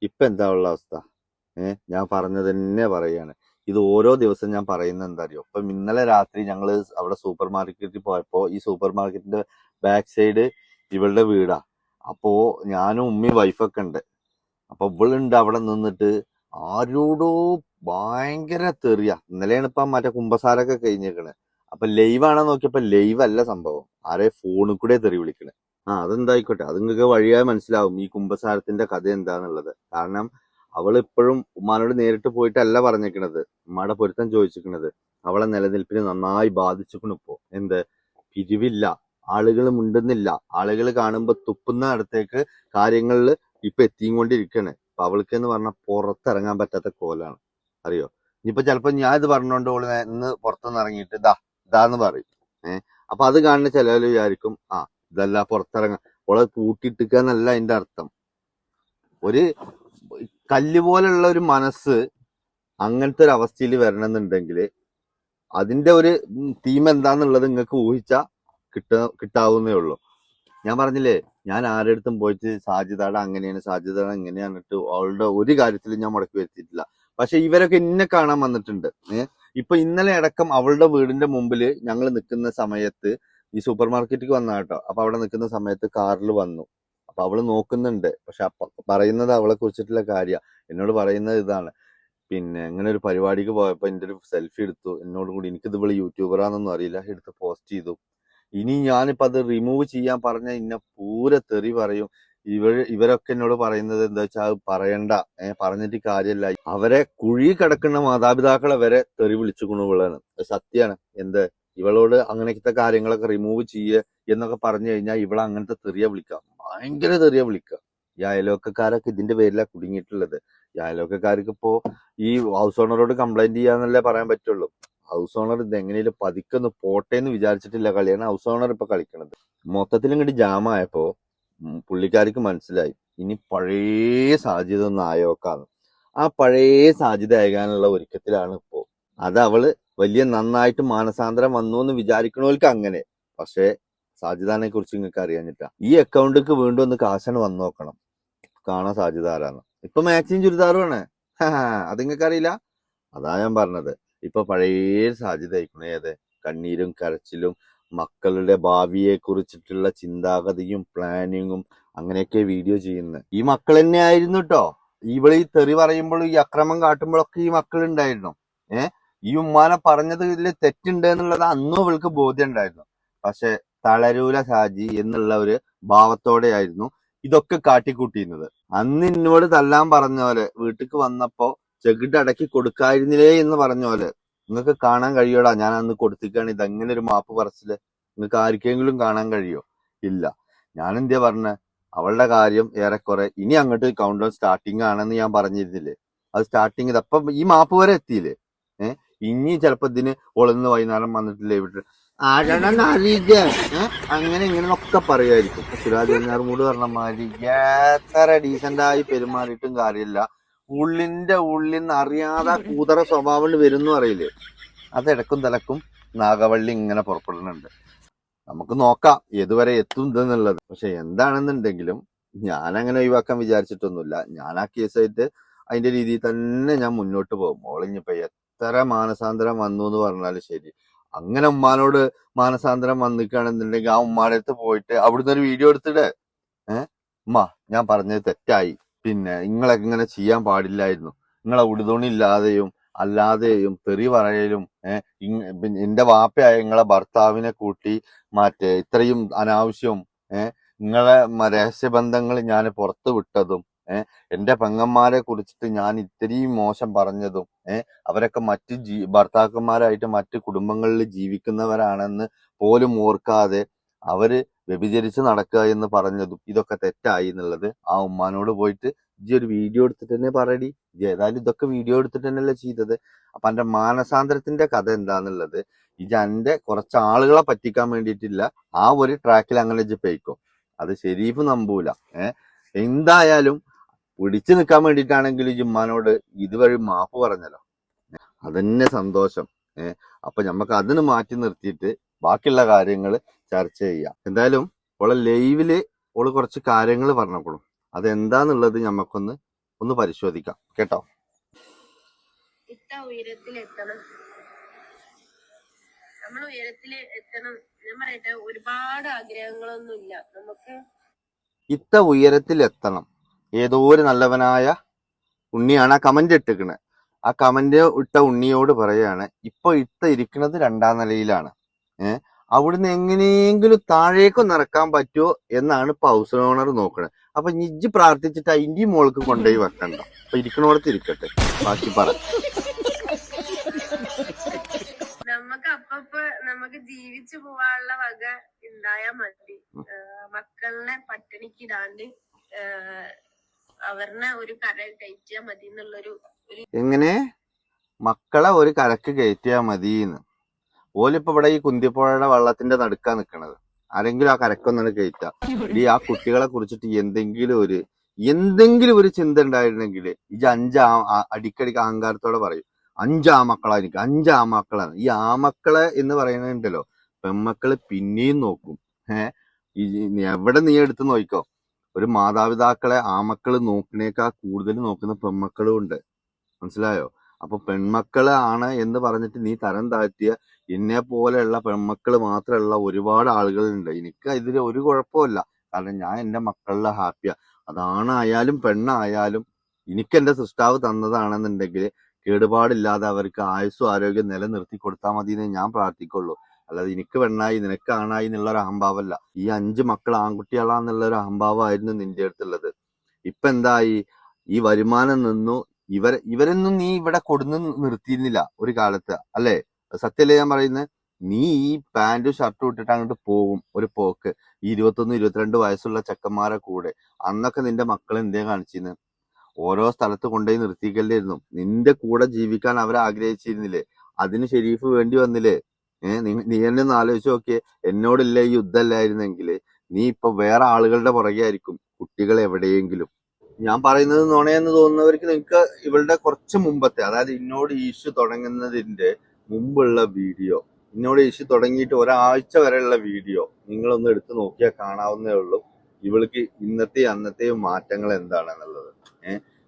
ഇപ്പൊ എന്താ ഉള്ള അവസ്ഥ? ഞാൻ പറഞ്ഞത് തന്നെ പറയാണ്. ഇത് ഓരോ ദിവസം ഞാൻ പറയുന്നത് എന്താ അറിയോ, ഇപ്പൊ ഇന്നലെ രാത്രി ഞങ്ങള് അവിടെ സൂപ്പർ മാർക്കറ്റിൽ പോയപ്പോ ഈ സൂപ്പർ മാർക്കറ്റിന്റെ ബാക്ക് സൈഡ് ഇവളുടെ വീടാ. അപ്പോ ഞാനും ഉമ്മയും വൈഫൊക്കെ ഉണ്ട്. അപ്പൊ ഇവളുണ്ട് അവിടെ നിന്നിട്ട് ആരോടോ ഭയങ്കര തെറിയ. ഇന്നലെയാണ് ഇപ്പൊ കുമ്പസാരൊക്കെ കഴിഞ്ഞേക്കണ്. അപ്പൊ ലൈവാണോ നോക്കിയപ്പോ ലൈവ് അല്ല സംഭവം, ആരെ ഫോണിൽ കൂടെ തെറി വിളിക്കണേ. അതെന്തായിക്കോട്ടെ, അത് നിങ്ങൾക്ക് വഴിയായി മനസ്സിലാവും ഈ കുമ്പസാരത്തിന്റെ കഥ എന്താന്നുള്ളത്. കാരണം അവൾ ഇപ്പോഴും ഉമ്മാനോട് നേരിട്ട് പോയിട്ടല്ല പറഞ്ഞേക്കണത്, ഉമ്മാടെ പൊരുത്തം ചോദിച്ചിരിക്കണത്. അവളെ നിലനിൽപ്പിന് നന്നായി ബാധിച്ചിരിക്കണു. ഇപ്പോ പിരിവില്ല, ആളുകൾ മിണ്ടുന്നില്ല, ആളുകൾ കാണുമ്പോ തുപ്പുന്ന അടുത്തേക്ക് കാര്യങ്ങളിൽ ഇപ്പൊ എത്തിയും കൊണ്ടിരിക്കണേ. അപ്പൊ അവൾക്ക് എന്ന് പറഞ്ഞാൽ പുറത്തിറങ്ങാൻ പറ്റാത്ത കോലാണ്, അറിയോ? ഇനിയിപ്പൊ ചിലപ്പോ ഞാൻ ഇത് പറഞ്ഞോണ്ട് ഓള് ഇന്ന് പുറത്തുനിന്ന് ഇറങ്ങിയിട്ട് ഇതാന്ന് പറയും. അപ്പൊ അത് കാണുന്ന ചിലവര് വിചാരിക്കും ഇതല്ല പുറത്തിറങ്ങാൻ, ഓളെ പൂട്ടിയിട്ടിക്കാന്നല്ല അതിന്റെ അർത്ഥം. ഒരു കല്ല് പോലുള്ള ഒരു മനസ്സ് അങ്ങനത്തെ ഒരു അവസ്ഥയിൽ വരണമെന്നുണ്ടെങ്കിൽ അതിന്റെ ഒരു തീം എന്താന്നുള്ളത് നിങ്ങൾക്ക് ഊഹിച്ചാ കിട്ടാവുന്നേ ഉള്ളൂ. ഞാൻ പറഞ്ഞില്ലേ, ഞാൻ ആരുടെ അടുത്തും പോയിട്ട് സാജിദാടെ അങ്ങനെയാണ് സാജിദാടെ എങ്ങനെയാണിട്ട് അവളുടെ ഒരു കാര്യത്തിലും ഞാൻ മുടക്കി വരുത്തിയിട്ടില്ല. പക്ഷെ ഇവരൊക്കെ എന്നെ കാണാൻ വന്നിട്ടുണ്ട്. ഇപ്പൊ ഇന്നലെ അടക്കം അവളുടെ വീടിന്റെ മുമ്പിൽ ഞങ്ങൾ നിൽക്കുന്ന സമയത്ത് ഈ സൂപ്പർ മാർക്കറ്റിൽ വന്ന കേട്ടോ. അപ്പൊ അവിടെ നിൽക്കുന്ന സമയത്ത് കാറിൽ വന്നു. അപ്പൊ അവള് നോക്കുന്നുണ്ട്. പക്ഷെ പറയുന്നത് അവളെ കുറിച്ചിട്ടുള്ള കാര്യ എന്നോട് പറയുന്നത് ഇതാണ്, പിന്നെ ഇങ്ങനെ ഒരു പരിപാടിക്ക് പോയപ്പോ എന്റെ ഒരു സെൽഫി എടുത്തു എന്നോട് കൂടി. എനിക്കിത് ഇവള് യൂട്യൂബറാന്നൊന്നും അറിയില്ല, എടുത്ത് പോസ്റ്റ് ചെയ്തു. ഇനി ഞാനിപ്പോ അത് റിമൂവ് ചെയ്യാൻ പറഞ്ഞ ഇന്ന പൂര തെറി പറയും. ഇവരൊക്കെ എന്നോട് പറയുന്നത് എന്താ വെച്ചാൽ അത് പറയണ്ട, പറഞ്ഞിട്ട് കാര്യമല്ല. അവരെ കുഴി കിടക്കുന്ന മാതാപിതാക്കളെ വരെ തെറി വിളിച്ചുകൊണ്ടു ഇവളാണ്. സത്യാണ്. ഇവളോട് അങ്ങനത്തെ കാര്യങ്ങളൊക്കെ റിമൂവ് ചെയ്യേ എന്നൊക്കെ പറഞ്ഞു കഴിഞ്ഞാൽ ഇവളെ അങ്ങനത്തെ തെറിയ വിളിക്കാം, ഭയങ്കര തെറിയ വിളിക്കാം. ഈ അയൽവക്കക്കാരൊക്കെ ഇതിന്റെ പേരിലാണ് കുടുങ്ങിയിട്ടുള്ളത്. ഈ അയൽവക്കക്കാർക്ക് ഇപ്പോ ഈ ഹൗസ് ഓണറോട് കംപ്ലൈന്റ് ചെയ്യാന്നല്ലേ പറയാൻ പറ്റുള്ളൂ. ഹൗസ് ഓണർ ഇത് എങ്ങനെയും പതിക്കൊന്ന് പോട്ടെ എന്ന് വിചാരിച്ചിട്ടില്ല കളിയാണ് ഹൗസ് ഓണർ ഇപ്പൊ കളിക്കണത്. മൊത്തത്തിൽ ഇങ്ങോട്ട് ജാമായപ്പോ പുള്ളിക്കാർക്ക് മനസ്സിലായി ഇനി പഴയ സാധ്യത ഒന്ന് ആയോക്കാന്ന്. ആ പഴയ സാധ്യത ആകാനുള്ള ഒരുക്കത്തിലാണ് ഇപ്പോ. അത് അവള് വലിയ നന്നായിട്ട് മാനസാന്തരം വന്നു എന്ന് വിചാരിക്കണവർക്ക് അങ്ങനെ. പക്ഷെ സാജിദാനെ കുറിച്ച് നിങ്ങൾക്ക് അറിയാഞ്ഞിട്ടാ. ഈ അക്കൗണ്ടിക്ക് വീണ്ടും ഒന്ന് കാശന് വന്നു നോക്കണം, കാണാൻ സാധ്യത ആരാന്ന്. ഇപ്പൊ മാക്സിയും ചുരിദാറുമാണ്. അത് നിങ്ങൾക്ക് അറിയില്ല. അതാ ഞാൻ പറഞ്ഞത്, ഇപ്പൊ പഴയ സാധ്യത ആയിക്കണേ. കണ്ണീരും കരച്ചിലും മക്കളുടെ ഭാവിയെ കുറിച്ചിട്ടുള്ള ചിന്താഗതിയും പ്ലാനിങ്ങും അങ്ങനെയൊക്കെ വീഡിയോ ചെയ്യുന്നത് ഈ മക്കൾ തന്നെ ആയിരുന്നു കേട്ടോ. ഇവള് ഈ തെറി പറയുമ്പോഴും ഈ അക്രമം കാട്ടുമ്പോഴൊക്കെ ഈ മക്കൾ ഉണ്ടായിരുന്നു. ഈ ഉമ്മാനെ പറഞ്ഞതിൽ തെറ്റുണ്ട് എന്നുള്ളത് അന്നും ഇവൾക്ക് ബോധ്യം ഉണ്ടായിരുന്നു. പക്ഷെ തളരൂല ഷാജി എന്നുള്ള ഒരു ഭാവത്തോടെ ആയിരുന്നു ഇതൊക്കെ കാട്ടിക്കൂട്ടിയിരുന്നത്. അന്ന് എന്നോട് തല്ലാൻ പറഞ്ഞ പോലെ വീട്ടിക്ക് വന്നപ്പോ ചെകിട്ട് അടക്കി കൊടുക്കായിരുന്നില്ലേ എന്ന് പറഞ്ഞ പോലെ നിങ്ങൾക്ക് കാണാൻ കഴിയോടാ ഞാൻ അന്ന് കൊടുത്തിക്കാണ് ഇതെങ്ങനെ ഒരു മാപ്പ് പറച്ചില് നിങ്ങൾക്ക് ആർക്കെങ്കിലും കാണാൻ കഴിയോ? ഇല്ല. ഞാൻ എന്തിയാ പറഞ്ഞ, അവളുടെ കാര്യം ഏറെക്കുറെ ഇനി അങ്ങോട്ട് കൗണ്ട് ഡൗൺ സ്റ്റാർട്ടിങ് ആണെന്ന് ഞാൻ പറഞ്ഞിരുന്നില്ലേ. അത് സ്റ്റാർട്ടിങ് അപ്പം ഈ മാപ്പ് വരെ എത്തിയില്ലേ. ഇനി ചിലപ്പോ ഇതിന് ഒളിന്ന് വൈകുന്നേരം വന്നിട്ടില്ലേ വിട്ട് ആരാണെന്ന് അറിയില്ല അങ്ങനെ ഇങ്ങനെ ഒക്കെ പറയുമായിരിക്കും. സിറാജ് വെഞ്ഞാറുമൂട് പറഞ്ഞ മാതിരി എത്ര ഡീസന്റ് ആയി പെരുമാറിയിട്ടും കാര്യമില്ല, ഉള്ളിന്റെ ഉള്ളിന്ന് അറിയാതെ കൂതറ സ്വഭാവം വരുന്നു അറിയില്ലേ. അത് ഇടക്കും തലക്കും നാഗവള്ളി ഇങ്ങനെ പുറപ്പെടുന്നുണ്ട്. നമുക്ക് നോക്കാം ഏതുവരെ എത്തും ഇതെന്നുള്ളത്. പക്ഷെ എന്താണെന്നുണ്ടെങ്കിലും ഞാൻ അങ്ങനെ ഒഴിവാക്കാൻ വിചാരിച്ചിട്ടൊന്നുമില്ല. ഞാൻ ആ കേസായിട്ട് അതിന്റെ രീതിയിൽ തന്നെ ഞാൻ മുന്നോട്ട് പോകും. ഓളിഞ്ഞിപ്പോ എത്ര മാനസാന്തരം വന്നു എന്ന് പറഞ്ഞാലും ശരി, അങ്ങനെ ഉമ്മാനോട് മാനസാന്തരം വന്നിക്കുകയാണെന്നുണ്ടെങ്കിൽ ആ ഉമ്മാടെ അടുത്ത് പോയിട്ട് അവിടുന്ന് ഒരു വീഡിയോ എടുത്തിട്ട് ഉമ്മ ഞാൻ പറഞ്ഞത് തെറ്റായി, പിന്നെ നിങ്ങളൊക്കെ ഇങ്ങനെ ചെയ്യാൻ പാടില്ലായിരുന്നു, നിങ്ങളെ ഉടുതുണില്ലാതെയും അല്ലാതെയും തെറി പറയലും എന്റെ വാപ്പയായ നിങ്ങളെ ഭർത്താവിനെ കൂട്ടി ഇത്രയും അനാവശ്യവും നിങ്ങളെ രഹസ്യബന്ധങ്ങൾ ഞാൻ പുറത്തു വിട്ടതും എന്റെ പെങ്ങന്മാരെ കുറിച്ചിട്ട് ഞാൻ ഇത്രയും മോശം പറഞ്ഞതും അവരൊക്കെ മറ്റ് ഭർത്താക്കന്മാരായിട്ട് മറ്റ് കുടുംബങ്ങളിൽ ജീവിക്കുന്നവരാണെന്ന് പോലും ഓർക്കാതെ അവര് വ്യഭിചരിച്ച് നടക്കുക എന്ന് പറഞ്ഞതും ഇതൊക്കെ തെറ്റായി എന്നുള്ളത് ആ ഉമ്മാനോട് പോയിട്ട് ഇജ്ജ് ഒരു വീഡിയോ എടുത്തിട്ട് തന്നെ പറയടി. ഏതായാലും ഇതൊക്കെ വീഡിയോ എടുത്തിട്ട് തന്നെയല്ലേ ചെയ്തത്. അപ്പൊ എന്റെ മാനസാന്തരത്തിന്റെ കഥ എന്താന്നുള്ളത് ഇജ്ജ് എന്റെ കുറച്ച് ആളുകളെ പറ്റിക്കാൻ വേണ്ടിയിട്ടില്ല ആ ഒരു ട്രാക്കിൽ അങ്ങനെ ഇജ്ജ് പോയിക്കോ. അത് ഷെരീഫ് നമ്പൂല. എന്തായാലും പിടിച്ചു നിൽക്കാൻ വേണ്ടിയിട്ടാണെങ്കിൽ ഈ ഉമ്മാനോട് ഇതുവഴി മാപ്പ് പറഞ്ഞല്ലോ, അതന്നെ സന്തോഷം. അപ്പൊ നമുക്ക് അതിന് മാറ്റി നിർത്തിയിട്ട് ബാക്കിയുള്ള കാര്യങ്ങൾ ചർച്ച ചെയ്യാം. എന്തായാലും ഓളെ ലൈവില് ഓള് കുറച്ച് കാര്യങ്ങൾ പറഞ്ഞപ്പോഴും അതെന്താന്നുള്ളത് നമുക്കൊന്ന് പരിശോധിക്കാം കേട്ടോ. ഇത്ര ഉയരത്തിലെത്തണം, നമ്മൾ ഉയരത്തില് എത്തണം. ഞാൻ പറയട്ടെ, ഒരുപാട് ആഗ്രഹങ്ങളൊന്നുമില്ല നമുക്ക്. ഇത്ര ഉയരത്തിലെത്തണം. ഏതോ ഒരു നല്ലവനായ ഉണ്ണിയാണ് ആ കമന്റ് ഇട്ടിക്കണത്. ആ കമന്റ് ഇട്ട ഉണ്ണിയോട് പറയാണ് ഇപ്പൊ ഇരിക്കുന്നത് 2ാം നിലയിലാണ്. അവിടുന്ന് എങ്ങനെയെങ്കിലും താഴേക്കൊന്ന് ഇറക്കാൻ പറ്റുമോ എന്നാണ് ഇപ്പൊ ഹൗസ് ഓണർ നോക്കണത്. അപ്പൊ ഇജ്ജ് പ്രാർത്ഥിച്ചിട്ട് അതിന്റെ മോൾക്ക് കൊണ്ടുപോയി വെക്കണ്ട, അപ്പൊ ഇരിക്കണോടത്ത് ഇരിക്കട്ടെ. ബാക്കി പറ. നമുക്ക് ജീവിച്ചു പോവാനുള്ള വക ഉണ്ടായാ മതി. മക്കളെ പട്ടിണിക്കിടാണ്ട് അവരുടെ ഒരു കര കയറ്റിയാ മതി എന്നുള്ളൊരു എങ്ങനെ മക്കളെ ഒരു കരക്ക് കയറ്റിയാ മതിന്ന്. ഓലിപ്പോ ഇവിടെ ഈ കുന്തിപ്പുഴയുടെ വെള്ളത്തിന്റെ നടുക്കാ നിക്കണത്. ആരെങ്കിലും ആ കരക്കൊന്നാണ് കയറ്റുക. ഈ ആ കുട്ടികളെ കുറിച്ചിട്ട് എന്തെങ്കിലും ഒരു ചിന്ത ഉണ്ടായിരുന്നെങ്കിൽ ഈ അടിക്കടിക്ക് അഹങ്കാരത്തോടെ പറയും 5 ആമക്കളായിരിക്കും, 5 ആമക്കളാണ്. ഈ ആമക്കളെ എന്ന് പറയുന്നുണ്ടല്ലോ, പെമ്മക്കള് പിന്നെയും നോക്കും. എവിടെ നീ എടുത്ത് നോക്കിക്കോ, ഒരു മാതാപിതാക്കളെ ആമക്കള് നോക്കണേക്കാൾ കൂടുതൽ നോക്കുന്ന പെമ്മക്കളും ഉണ്ട്. മനസ്സിലായോ? അപ്പൊ പെൺമക്കള് ആണ് എന്ന് പറഞ്ഞിട്ട് നീ തരം താഴ്ത്തിയ എന്നെ പോലെയുള്ള പെൺമക്കള് മാത്രമുള്ള ഒരുപാട് ആളുകളുണ്ട്. എനിക്ക് ഇതിൽ ഒരു കുഴപ്പമില്ല. കാരണം ഞാൻ എന്റെ മക്കളിലെ ഹാപ്പിയാ. അതാണായാലും പെണ്ണായാലും എനിക്ക് എന്റെ സൃഷ്ടാവ് തന്നതാണെന്നുണ്ടെങ്കിൽ കേടുപാടില്ലാതെ അവർക്ക് ആയുസ്സും ആരോഗ്യം നിലനിർത്തി കൊടുത്താൽ മതി എന്ന് ഞാൻ പ്രാർത്ഥിക്കുള്ളൂ. അല്ലാതെ എനിക്ക് പെണ്ണായി നിനക്ക് ആണായി എന്നുള്ള ഒരു അഹംഭാവമല്ല. ഈ 5 മക്കൾ ആൺകുട്ടികളാന്നുള്ള ഒരു അഹംഭാവമായിരുന്നു നിന്റെ അടുത്തുള്ളത്. ഇപ്പൊ എന്തായി? ഈ വരുമാനം നിന്നു. ഇവരൊന്നും നീ ഇവിടെ കൊടുന്ന് നിർത്തിയിരുന്നില്ല ഒരു കാലത്ത്, അല്ലേ? സത്യല്ലേ ഞാൻ പറയുന്നത്? നീ ഈ പാന്റും ഷർട്ടും ഇട്ടിട്ട് അങ്ങോട്ട് പോകും ഒരു പോക്ക്, ഈ 21, 22 വയസ്സുള്ള ചെക്കന്മാരെ കൂടെ. അന്നൊക്കെ നിന്റെ മക്കൾ എന്തേ കാണിച്ചിരുന്നു? ഓരോ സ്ഥലത്ത് കൊണ്ടുപോയി നിർത്തിക്കല്ലായിരുന്നു. നിന്റെ കൂടെ ജീവിക്കാൻ അവർ ആഗ്രഹിച്ചിരുന്നില്ലേ? അതിന് ഷെരീഫ് വേണ്ടി വന്നില്ലേ? നീ എന്നെ ഒന്ന് ആലോചിച്ച് നോക്കിയേ. എന്നോടില്ല ഈ യുദ്ധമല്ലായിരുന്നെങ്കിൽ നീ ഇപ്പൊ വേറെ ആളുകളുടെ പുറകെ ആയിരിക്കും, കുട്ടികൾ എവിടെയെങ്കിലും. ഞാൻ പറയുന്നത് നുണയെന്ന് തോന്നുന്നവർക്ക് നിങ്ങൾക്ക് ഇവളുടെ കുറച്ച് മുമ്പത്തെ, അതായത് ഇന്നോട് ഇഷ്യൂ തുടങ്ങുന്നതിന്റെ മുമ്പുള്ള വീഡിയോ, ഇന്നോട് ഇഷ്യൂ തുടങ്ങിയിട്ട് ഒരാഴ്ച വരെയുള്ള വീഡിയോ നിങ്ങളൊന്ന് എടുത്ത് നോക്കിയാൽ കാണാവുന്നേ ഉള്ളൂ ഇവൾക്ക് ഇന്നത്തെയും അന്നത്തെയും മാറ്റങ്ങൾ എന്താണെന്നുള്ളത്.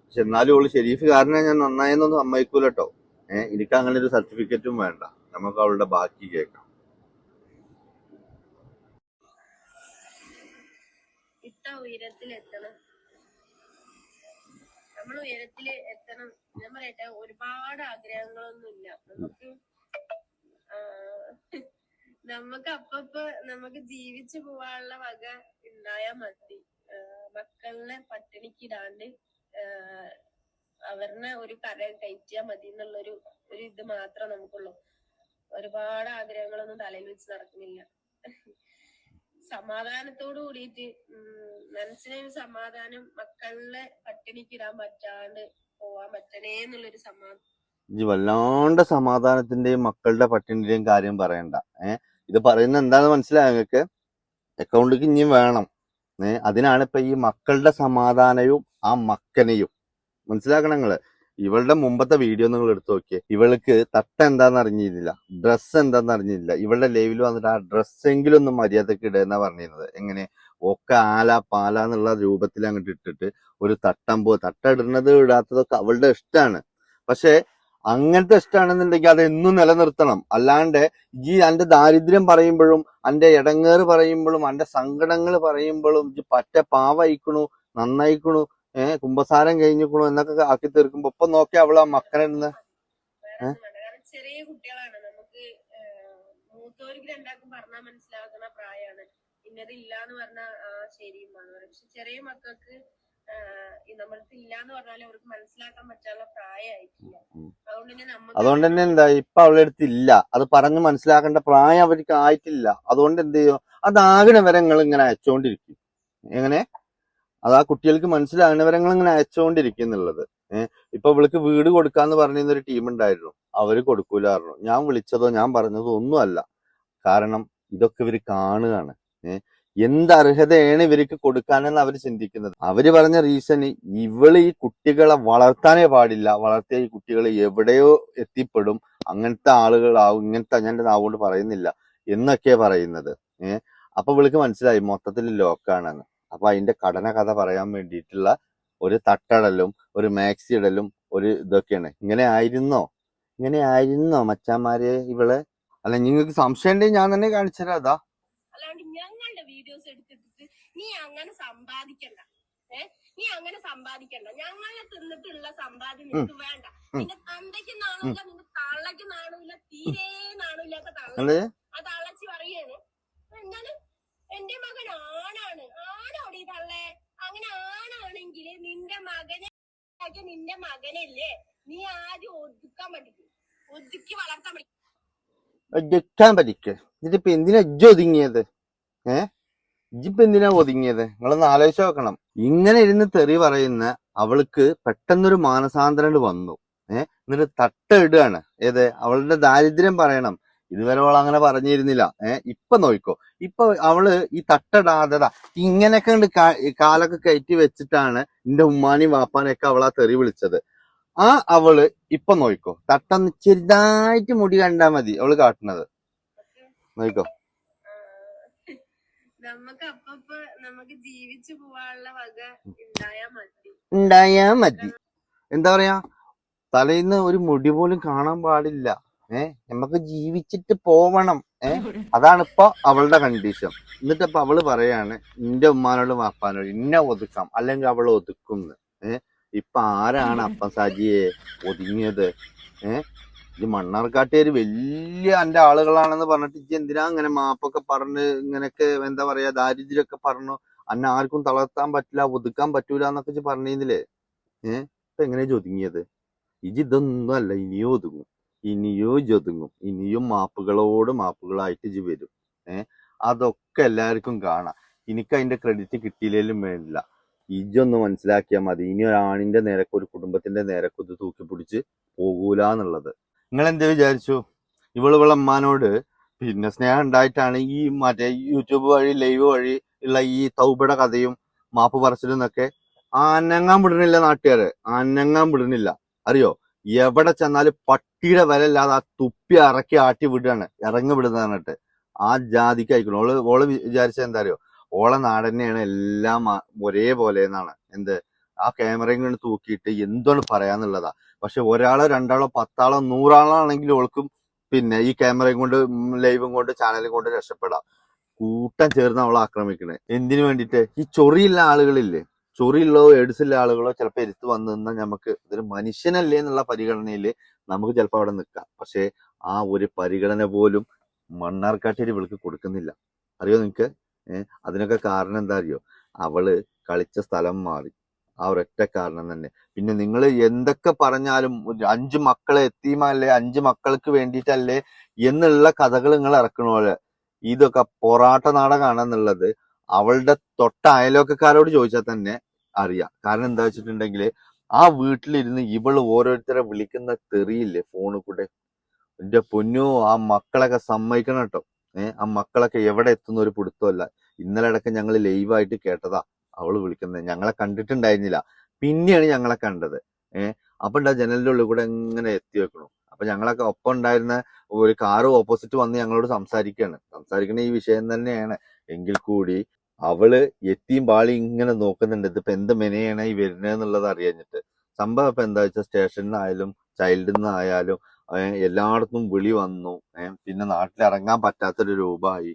പക്ഷെ എന്നാലും ഇവള് ഷെരീഫ് കാരണം ഞാൻ നന്നായെന്നൊന്നും സമ്മതിക്കൂല കേട്ടോ. എനിക്ക് അങ്ങനെ ഒരു സർട്ടിഫിക്കറ്റും വേണ്ട. നമുക്ക് അവളുടെ ബാക്കി കേൾക്കാം. ഇത്ര ഉയരത്തിലെത്തണം, നമ്മൾ ഉയരത്തില് എത്തണം. ഞാൻ പറയട്ടെ, ഒരുപാട് ആഗ്രഹങ്ങളൊന്നുമില്ല നമുക്ക്. നമുക്ക് അപ്പപ്പോ നമുക്ക് ജീവിച്ചു പോവാനുള്ള വക ഉണ്ടായാ മതി. മക്കളെ പട്ടിണിക്കിടാണ്ട് അവരുടെ ഒരു കര കയറ്റിയാ മതി എന്നുള്ളൊരു ഇത് മാത്രം നമുക്കുള്ളൂ. ഒരുപാട് ആഗ്രഹങ്ങളൊന്നും തലയിൽ വെച്ച് നടക്കുന്നില്ല. സമാധാനത്തോട് കൂടിയിട്ട് മനസ്സിനൊരു സമാധാനം, മക്കളെ പട്ടിണിക്കിടാൻ പറ്റാണ്ട് പോവാൻ പറ്റണേ എന്നുള്ളൊരു സമാധാനം. വല്ലാണ്ട് സമാധാനത്തിന്റെയും മക്കളുടെ പട്ടിണിന്റെയും കാര്യം പറയണ്ട. ഇത് പറയുന്നത് എന്താന്ന് മനസ്സിലായോ നിങ്ങൾക്ക്? അക്കൗണ്ടിക്ക് ഇനിയും വേണം. അതിനാണ് ഇപ്പൊ ഈ മക്കളുടെ സമാധാനവും ആ മക്കനെയും മനസ്സിലാക്കണം നിങ്ങള്. ഇവളുടെ മുമ്പത്തെ വീഡിയോ നിങ്ങൾ എടുത്തു നോക്കിയേ. ഇവൾക്ക് തട്ട എന്താന്ന് അറിഞ്ഞിരുന്നില്ല, ഡ്രസ്സ് എന്താന്ന് അറിഞ്ഞില്ല. ഇവളുടെ ലൈവിൽ വന്നിട്ട് ആ ഡ്രസ്സെങ്കിലും ഒന്നും മര്യാദക്ക് ഇടുന്ന പറഞ്ഞിരുന്നത്. എങ്ങനെ ഒക്കെ ആല പാല എന്നുള്ള രൂപത്തിൽ അങ്ങോട്ട് ഇട്ടിട്ട് ഒരു തട്ട ഇടുന്നത് ഇടാത്തതൊക്കെ അവളുടെ ഇഷ്ടമാണ്. പക്ഷെ അങ്ങനത്തെ ഇഷ്ടമാണെന്നുണ്ടെങ്കിൽ അത് എന്നും നിലനിർത്തണം. അല്ലാണ്ട് ഈ അന്റെ ദാരിദ്ര്യം പറയുമ്പോഴും അന്റെ ഇടങ്ങേറ് പറയുമ്പോഴും അന്റെ സങ്കടങ്ങൾ പറയുമ്പോഴും ഈ പറ്റ പാവയിക്കണു, നന്നായിക്കണു, കുമ്പസാരം കഴിഞ്ഞിക്കണു എന്നൊക്കെ ആക്കി തീർക്കുമ്പോ ഇപ്പൊ നോക്കി അവള് ആ മക്കനെ ചെറിയ കുട്ടികളാണ്. നമുക്ക് മൂത്തവർക്ക് രണ്ടാക്കും പറഞ്ഞാൽ മനസ്സിലാക്കുന്ന പ്രായമാണ്. ഇന്നത് ഇല്ലാന്ന് പറഞ്ഞാ ശരിയുമാണ്. പക്ഷെ ചെറിയ മക്കൾക്ക് നമ്മൾക്ക് ഇല്ലാന്ന് പറഞ്ഞാൽ അവർക്ക് മനസ്സിലാക്കാൻ പറ്റാനുള്ള പ്രായമായിട്ടില്ല. അതുകൊണ്ട് തന്നെ എന്താ ഇപ്പൊ അവളുടെ അടുത്ത് ഇല്ല, അത് പറഞ്ഞ് മനസ്സിലാക്കേണ്ട പ്രായം അവർക്ക് ആയിട്ടില്ല. അതുകൊണ്ട് എന്ത് ചെയ്യും, അതാകണ വരെ നിങ്ങൾ ഇങ്ങനെ അയച്ചുകൊണ്ടിരിക്കും. എങ്ങനെ അത് ആ കുട്ടികൾക്ക് മനസ്സിലാകുന്നവരെ ഇങ്ങനെ അയച്ചുകൊണ്ടിരിക്കും എന്നുള്ളത്. ഇപ്പൊ ഇവൾക്ക് വീട് കൊടുക്കാന്ന് പറഞ്ഞിരുന്ന ഒരു ടീം ഉണ്ടായിരുന്നു. അവര് കൊടുക്കൂലായിരുന്നു. ഞാൻ വിളിച്ചതോ ഞാൻ പറഞ്ഞതോ ഒന്നുമല്ല. കാരണം ഇതൊക്കെ ഇവര് കാണുകയാണ്. എന്ത് അർഹതയാണ് ഇവർക്ക് കൊടുക്കാനെന്ന് അവർ ചിന്തിക്കുന്നത്. അവര് പറഞ്ഞ റീസൺ, ഇവള് ഈ കുട്ടികളെ വളർത്താനേ പാടില്ല, വളർത്തിയ ഈ കുട്ടികൾ എവിടെയോ എത്തിപ്പെടും, അങ്ങനത്തെ ആളുകളാവും, ഇങ്ങനത്തെ ഞാൻ നാവുകൊണ്ട് പറയുന്നില്ല എന്നൊക്കെയാ പറയുന്നത്. അപ്പൊ ഇവൾക്ക് മനസ്സിലായി മൊത്തത്തിൽ ലോക്കാണെന്ന്. അപ്പൊ അതിന്റെ കടന കഥ പറയാൻ വേണ്ടിയിട്ടുള്ള ഒരു തട്ടടലും ഒരു മാക്സി ഇടലും ഒരു ഇതൊക്കെയാണ്. ഇങ്ങനെ ആയിരുന്നോ മച്ചാന്മാരെ ഇവള്? അല്ല, നിങ്ങൾക്ക് സംശയം ഉണ്ടെങ്കിൽ ഞാൻ തന്നെ കാണിച്ചുതരാം. അതാ അല്ലാണ്ട് ഞങ്ങളുടെ വീഡിയോസ് എടുത്തിട്ട് നീ അങ്ങനെ സമ്പാദിക്കണ്ട. ഞങ്ങളെ തിന്നിട്ടുള്ള സമ്പാദ്യം നിനക്ക് വേണ്ട. നിന്റെ തന്തയ്ക്ക് നാണില്ല, നിന്റെ തള്ളയ്ക്ക് നാണില്ല, തീരെ നാണില്ലാത്ത തള്ള. ആ തള്ളച്ചി പറയാണ് എന്താണ്, എന്റെ മകൻ ആണാണ്. ആണോടി തള്ളേ? അങ്ങനെ ആണാണെങ്കിൽ നിന്റെ മകനല്ലേ നീ ആദ്യം ഒതുക്കി വളർത്താൻ ഒതുക്കാൻ പഠിക്കുക. ഇതിപ്പോ എന്തിനാ ഒതുങ്ങിയത്? ഇജിപ്പോ എന്തിനാ ഒതുങ്ങിയത്? നിങ്ങളൊന്ന് ആലോചിച്ച് നോക്കണം. ഇങ്ങനെ ഇരുന്ന് തെറി പറയുന്ന അവൾക്ക് പെട്ടെന്നൊരു മാനസാന്തരം വന്നു. എന്നിട്ട് തട്ടയിടുകയാണ്. ഏത്? അവളുടെ ദാരിദ്ര്യം പറയണം. ഇതുവരെ അവൾ അങ്ങനെ പറഞ്ഞിരുന്നില്ല. ഇപ്പൊ നോക്കിക്കോ, ഇപ്പൊ അവള് ഈ തട്ടടാതത ഇങ്ങനെയൊക്കെ ഉണ്ട് കാലൊക്കെ കയറ്റി വെച്ചിട്ടാണ് എന്റെ ഉമ്മാനെയും വാപ്പാനെയൊക്കെ അവളാ തെറി വിളിച്ചത്. ആ അവള് ഇപ്പൊ നോക്കിക്കോ, തട്ടന്ന് ചെറുതായിട്ട് മുടി കണ്ടാ മതി അവള് കാട്ടുന്നത്. നോക്കിക്കോ, നമുക്ക് ജീവിച്ചു പോവാനുള്ള വക ഉണ്ടായാ മതി. എന്താ പറയാ, തലേന്ന് ഒരു മുടി പോലും കാണാൻ പാടില്ല. നമുക്ക് ജീവിച്ചിട്ട് പോവണം. അതാണ് ഇപ്പൊ അവളുടെ കണ്ടീഷൻ. എന്നിട്ട് ഇപ്പൊ അവള് പറയാണ് നിന്റെ ഉമ്മാനോടും വാപ്പാനോടും ഇന്നെ ഒതുക്കാം, അല്ലെങ്കിൽ അവൾ ഒതുക്കുന്ന്. ഇപ്പൊ ആരാണ് അപ്പം സജിയെ ഒതുങ്ങിയത്? ഈ മണ്ണാർക്കാട്ടുകാര് വലിയ എന്റെ ആളുകളാണെന്ന് പറഞ്ഞിട്ട് ഇജ്ജ് എന്തിനാ അങ്ങനെ മാപ്പൊക്കെ പറഞ്ഞ് ഇങ്ങനെയൊക്കെ എന്താ പറയാ ദാരിദ്ര്യമൊക്കെ പറഞ്ഞു അന്നെ ആർക്കും തളർത്താൻ പറ്റില്ല, ഒതുക്കാൻ പറ്റൂല എന്നൊക്കെ ഇജ്ജ് പറഞ്ഞില്ലേ? ഇപ്പൊ എങ്ങനെയാ ഒതുങ്ങിയത്? ഇജ്ജ് ഇതൊന്നും അല്ല, ഇനിയും ഒതുങ്ങും, ഇനിയും ഇതൊതുങ്ങും, ഇനിയും മാപ്പുകളായിട്ട് ഇജ്ജ് വരും. അതൊക്കെ എല്ലാവർക്കും കാണാം. എനിക്ക് അതിന്റെ ക്രെഡിറ്റ് കിട്ടിയില്ലേലും വേണ്ടില്ല. ഇജ്ജൊന്ന് മനസ്സിലാക്കിയാൽ മതി, ഇനി ഒരാണിന്റെ നേരക്ക് ഒരു കുടുംബത്തിന്റെ നേരക്ക് ഇത് തൂക്കിപ്പിടിച്ച് പോകൂലെന്നുള്ളത്. നിങ്ങൾ എന്ത് വിചാരിച്ചു? ഇവളെ അമ്മാനോട് പിന്നെ സ്നേഹം ഉണ്ടായിട്ടാണ് ഈ മറ്റേ യൂട്യൂബ് വഴി ലൈവ് വഴി ഉള്ള ഈ തൗബയുടെ കഥയും മാപ്പ് പറച്ചിലും എന്നൊക്കെ അനങ്ങാൻ വിടുന്നില്ല. നാട്ടുകാര് അനങ്ങാൻ വിടുന്നില്ല. അറിയോ, എവിടെ ചെന്നാലും പട്ടിയുടെ വില ഇല്ലാതെ ആ തുപ്പി ഇറക്കി ആട്ടി വിടുകയാണ്, ഇറങ്ങി വിടുന്ന പറഞ്ഞിട്ട്. ആ ജാതിക്ക് അയക്കണം. ഓള് വിചാരിച്ചത് എന്താ അറിയോ, ഓളെ നാടന്നെയാണ് എല്ലാം ഒരേപോലെ എന്നാണ്. എന്ത്, ആ ക്യാമറയും കൊണ്ട് തൂക്കിയിട്ട് എന്താണ് പറയാന്നുള്ളതാ. പക്ഷെ ഒരാളോ 2 ആളോ 10 ആളോ 100 ആളാണെങ്കിലും ഓൾക്കും പിന്നെ ഈ ക്യാമറയും കൊണ്ട് ലൈവും കൊണ്ട് ചാനലും കൊണ്ട് രക്ഷപ്പെടാം. കൂട്ടം ചേർന്ന് അവളെ ആക്രമിക്കണേ എന്തിനു വേണ്ടിയിട്ട്? ഈ ചൊറിയുള്ള ആളുകളില്ലേ, ചൊറിയുള്ളോ എഡ്സുള്ള ആളുകളോ ചിലപ്പോൾ എടുത്ത് വന്നു നിന്നാൽ നമുക്ക് ഇതൊരു മനുഷ്യനല്ലേ എന്നുള്ള പരിഗണനയിൽ നമുക്ക് ചിലപ്പോൾ അവിടെ നിൽക്കാം. പക്ഷെ ആ ഒരു പരിഗണന പോലും മണ്ണാർക്കാട്ടേരി ഇവൾക്ക് കൊടുക്കുന്നില്ല. അറിയോ നിങ്ങക്ക്? അതിനൊക്കെ കാരണം എന്താ അറിയോ? അവള് കളിച്ച സ്ഥലം മാറി. ആ ഒരൊറ്റ കാരണം തന്നെ. പിന്നെ നിങ്ങൾ എന്തൊക്കെ പറഞ്ഞാലും 5 മക്കളെ എത്തീമല്ലേ, 5 മക്കൾക്ക് വേണ്ടിയിട്ടല്ലേ എന്നുള്ള കഥകൾ നിങ്ങൾ ഇറക്കണോലെ ഇതൊക്കെ പൊറാട്ട നാടകമാണെന്നുള്ളത് അവളുടെ തൊട്ട അയലോക്കക്കാരോട് ചോദിച്ചാൽ തന്നെ അറിയാം. കാരണം എന്താ വെച്ചിട്ടുണ്ടെങ്കിൽ ആ വീട്ടിലിരുന്ന് ഇവള് ഓരോരുത്തരെ വിളിക്കുന്ന തെറിയില്ലേ ഫോണിൽ കൂടെ, എന്റെ പൊന്നോ, ആ മക്കളൊക്കെ സമ്മതിക്കണം കേട്ടോ. ആ മക്കളൊക്കെ എവിടെ എത്തുന്ന ഒരു പിടുത്തമല്ല. ഇന്നലെ അടക്കം ഞങ്ങൾ ലൈവായിട്ട് കേട്ടതാ അവള് വിളിക്കുന്നത്. ഞങ്ങളെ കണ്ടിട്ടുണ്ടായിരുന്നില്ല, പിന്നെയാണ് ഞങ്ങളെ കണ്ടത്. അപ്പൊ ഉണ്ടാ ജനലിന്റെ ഉള്ളിൽ കൂടെ എങ്ങനെ എത്തി വെക്കണു. അപ്പൊ ഞങ്ങളൊക്കെ ഒപ്പം ഉണ്ടായിരുന്ന ഒരു കാറ് ഓപ്പോസിറ്റ് വന്ന് ഞങ്ങളോട് സംസാരിക്കണ ഈ വിഷയം തന്നെയാണ്. എങ്കിൽ കൂടി അവള് എത്തിയും പാളി ഇങ്ങനെ നോക്കുന്നുണ്ട്, ഇതിപ്പോ എന്ത് മെനയാണ് ഈ വരുന്നതെന്നുള്ളത് അറിയാഞ്ഞിട്ട്. സംഭവം ഇപ്പൊ എന്താ വെച്ചാൽ സ്റ്റേഷനിൽ നിന്നായാലും ചൈൽഡിൽ നിന്നായാലും എല്ലായിടത്തും വിളി വന്നു. പിന്നെ നാട്ടിലിറങ്ങാൻ പറ്റാത്തൊരു രൂപമായി.